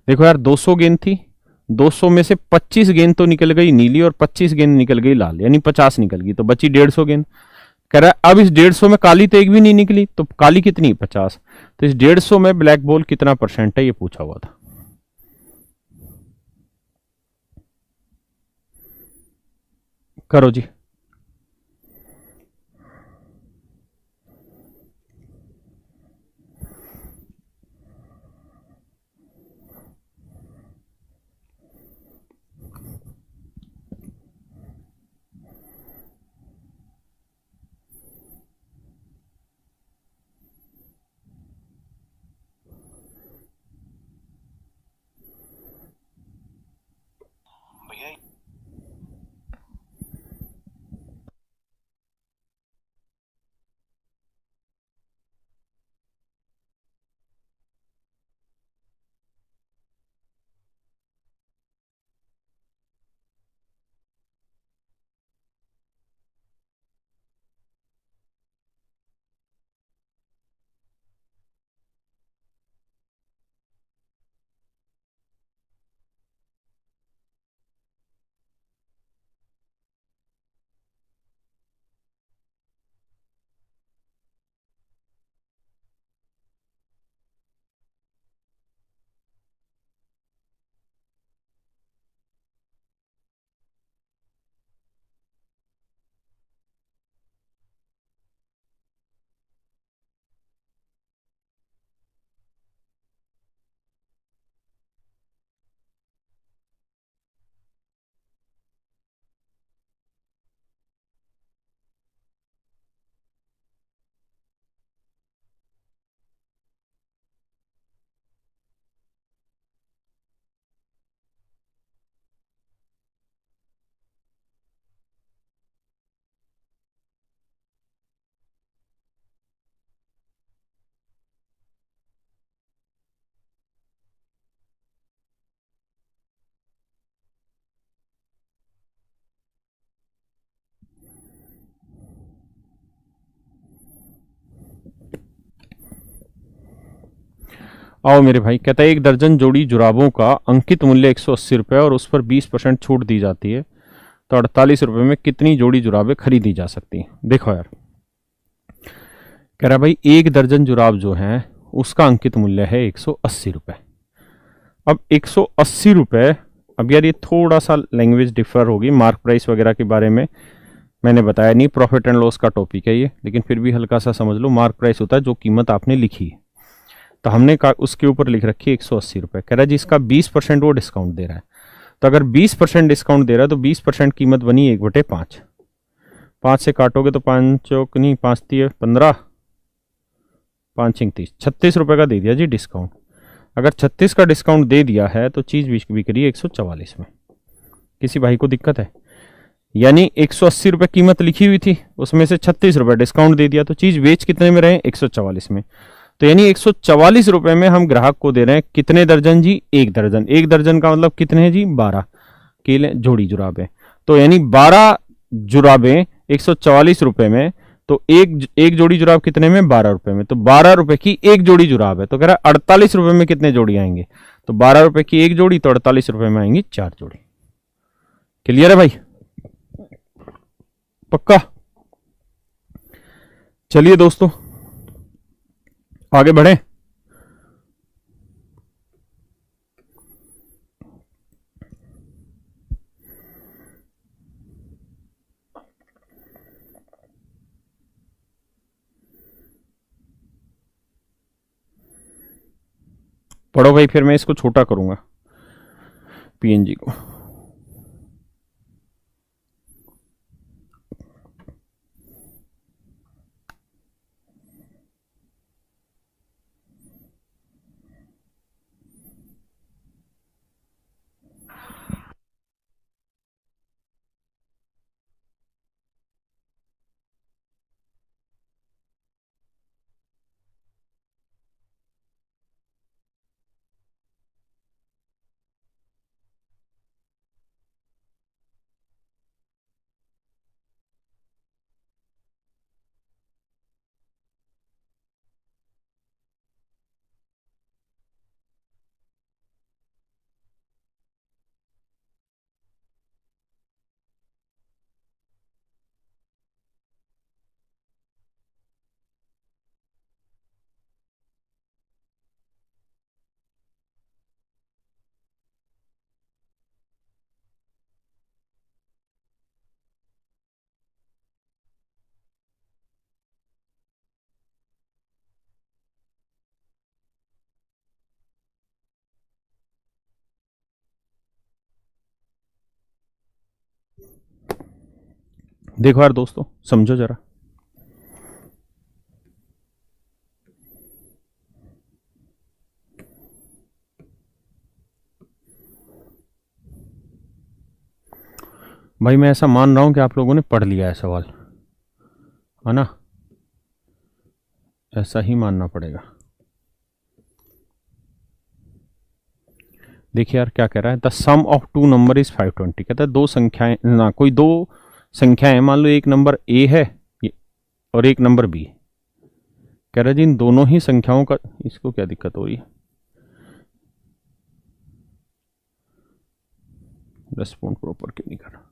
देखो यार, 200 गेंद थी, 200 में से 25 गेंद तो निकल गई नीली और 25 गेंद निकल गई लाल, यानी 50 निकल गई, तो बची 150 गेंद। कह रहा है अब इस 150 में काली तो एक भी नहीं निकली, तो काली कितनी? 50। तो इस 150 में ब्लैक बॉल कितना परसेंट है, ये पूछा हुआ था। करो जी। आओ मेरे भाई, कहता है 1 दर्जन जोड़ी जुराबों का अंकित मूल्य 180 रुपये और उस पर 20% छूट दी जाती है, तो 48 रुपये में कितनी जोड़ी जुराबें खरीदी जा सकती हैं। देखो यार, कह रहा भाई 1 दर्जन जुराब जो है उसका अंकित मूल्य है 180 रुपये। अब 180 रुपये, अब यार ये थोड़ा सा लैंग्वेज डिफर होगी, मार्क प्राइस वगैरह के बारे में मैंने बताया नहीं, प्रॉफिट एंड लॉस का टॉपिक है ये, लेकिन फिर भी हल्का सा समझ लो। मार्क प्राइस होता है जो कीमत आपने लिखी है, तो हमने उसके ऊपर लिख रखी है 180 रुपये। कह रहा है जिसका 20% वो डिस्काउंट दे रहा है, तो अगर 20% डिस्काउंट दे रहा है तो 20% कीमत बनी 1/5। 5 से काटोगे तो 5 चौक नहीं, 5 3 15, 5 6 30, 36 रुपये का दे दिया जी डिस्काउंट। अगर 36 का डिस्काउंट दे दिया है तो चीज़ बिक रही है 144 में। किसी भाई को दिक्कत है? यानी 180 रुपये कीमत लिखी हुई थी, उसमें से 36 रुपये डिस्काउंट दे दिया, तो चीज़ बेच कितने में रहे? 144 में। तो यानी 144 रुपये में हम ग्राहक को दे रहे हैं कितने दर्जन जी? 1 दर्जन। 1 दर्जन का मतलब कितने हैं जी? 12 केले जोड़ी जुराबें। तो यानी 12 जुराबें 144 रुपये में, तो एक जोड़ी जुराब कितने में? 12 रुपये में। तो 12 रुपये की एक जोड़ी जुराब है, तो कह रहा है 48 रुपये में कितने जोड़ी आएंगे? तो 12 रुपये की एक जोड़ी, तो 48 रुपये में आएंगी 4 जोड़ी। क्लियर है भाई? पक्का? चलिए दोस्तों आगे बढ़े। पढ़ो भाई, फिर मैं इसको छोटा करूंगा पीएनजी को। देखो यार दोस्तों, समझो जरा। भाई मैं ऐसा मान रहा हूं कि आप लोगों ने पढ़ लिया है सवाल, है ना? ऐसा ही मानना पड़ेगा। देखिए यार क्या कह रहा है, the sum of 2 number is 520। कहता है दो संख्याएं ना, कोई 2 संख्याएं, मान लो एक नंबर ए है और एक नंबर बी। कह रहा है जी इन दोनों ही संख्याओं का, इसको क्या दिक्कत हो रही है? रेस्पॉन्ड प्रॉपर क्यों नहीं कर रहा?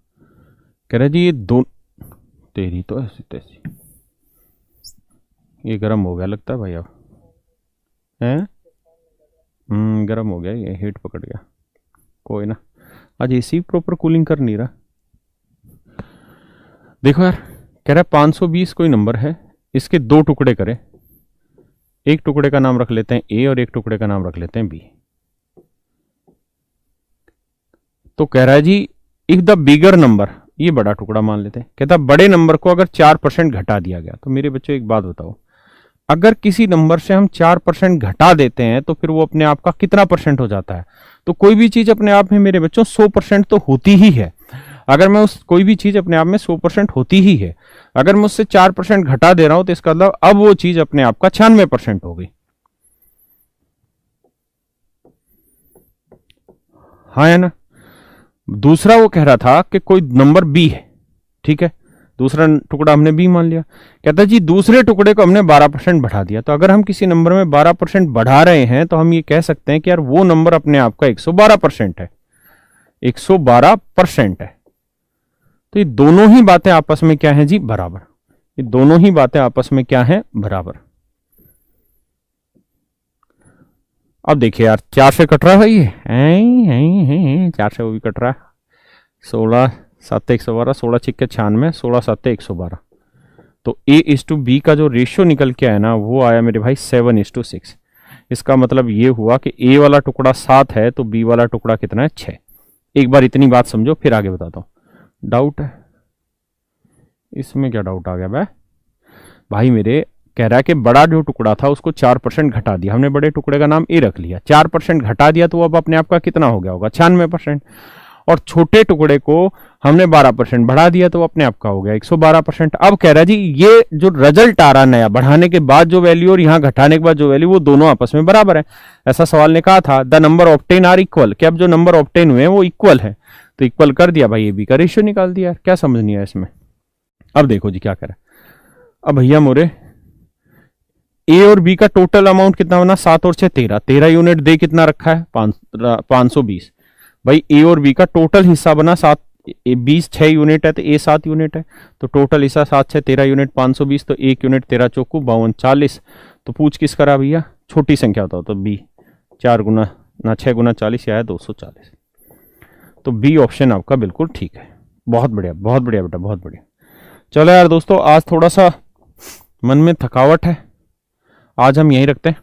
कह रहा है जी ये दो, तेरी तो ऐसी तैसी, ये गर्म हो गया लगता है भाई अब, हैं? गर्म हो गया, ये हीट पकड़ गया। कोई ना, आज एसी प्रॉपर कूलिंग कर नहीं रहा। देखो यार, कह रहा है 520 कोई नंबर है, इसके 2 टुकड़े करें, एक टुकड़े का नाम रख लेते हैं ए और एक टुकड़े का नाम रख लेते हैं बी। तो कह रहा है जी इफ द बिगर नंबर, ये बड़ा टुकड़ा मान लेते हैं, कहता बड़े नंबर को अगर 4% घटा दिया गया, तो मेरे बच्चों एक बात बताओ, अगर किसी नंबर से हम 4% घटा देते हैं तो फिर वो अपने आप का कितना परसेंट हो जाता है? तो कोई भी चीज अपने आप में मेरे बच्चों 100% तो होती ही है। अगर मैं उस कोई भी चीज अपने आप में 100% होती ही है, अगर मैं उससे 4% घटा दे रहा हूं तो इसका मतलब अब वो चीज अपने आप का 96% हो गई। हाँ है ना? दूसरा वो कह रहा था कि कोई नंबर बी है, ठीक है, दूसरा टुकड़ा हमने बी मान लिया। कहता है जी दूसरे टुकड़े को हमने 12% बढ़ा दिया। तो अगर हम किसी नंबर में 12% बढ़ा रहे हैं तो हम ये कह सकते हैं कि यार वो नंबर अपने आप का 112% है, 112% है। तो ये दोनों ही बातें आपस में क्या है जी, बराबर। ये दोनों ही बातें आपस में क्या है, बराबर। अब देखिए यार 4 से कट रहा है भाई, ये 4 से वो भी कट रहा है। 16 7 112, 16 छिक्के 96, 16 7 112। तो A/B का जो रेशियो निकल के आया ना वो आया मेरे भाई 7:6। इसका मतलब ये हुआ कि A वाला टुकड़ा 7 है तो B वाला टुकड़ा कितना है, 6। एक बार इतनी बात समझो फिर आगे बताता हूं। डाउट है इसमें? क्या डाउट आ गया भाई मेरे? कह रहा है कि बड़ा जो टुकड़ा था उसको 4% घटा दिया हमने, बड़े टुकड़े का नाम ए रख लिया, 4% घटा दिया तो अब अपने आप का कितना हो गया होगा, 96%। और छोटे टुकड़े को हमने 12% बढ़ा दिया तो अपने आप का हो गया 112%। अब कह रहा है जी ये जो रिजल्ट आ रहा नया, बढ़ाने के बाद जो वैल्यू और यहाँ घटाने के बाद जो वैल्यू, वो दोनों आपस में बराबर है। ऐसा सवाल ने कहा था the number obtain are equal, कि अब जो नंबर ऑब्टेन हुए हैं वो इक्वल है। तो इक्वल कर दिया भाई, ए बी का रेशियो निकाल दिया। क्या समझ नहीं है इसमें? अब देखो जी क्या करें। अब भैया मोरे ए और बी का टोटल अमाउंट कितना बना, 7 और 6 13, 13 यूनिट दे कितना रखा है, 520। भाई ए और बी का टोटल हिस्सा बना 7, 20 6 यूनिट है तो ए 7 यूनिट है, तो टोटल हिस्सा 7 6 13 यूनिट 520, तो 1 यूनिट 13 चौकू 52 40। तो पूछ किस करा भैया, छोटी संख्या होता तो बी, 4 गुना ना 6 गुना 40 या 240। तो बी ऑप्शन आपका बिल्कुल ठीक है। बहुत बढ़िया बेटा, बहुत बढ़िया। चलो यार दोस्तों आज थोड़ा सा मन में थकावट है, आज हम यहीं रखते हैं।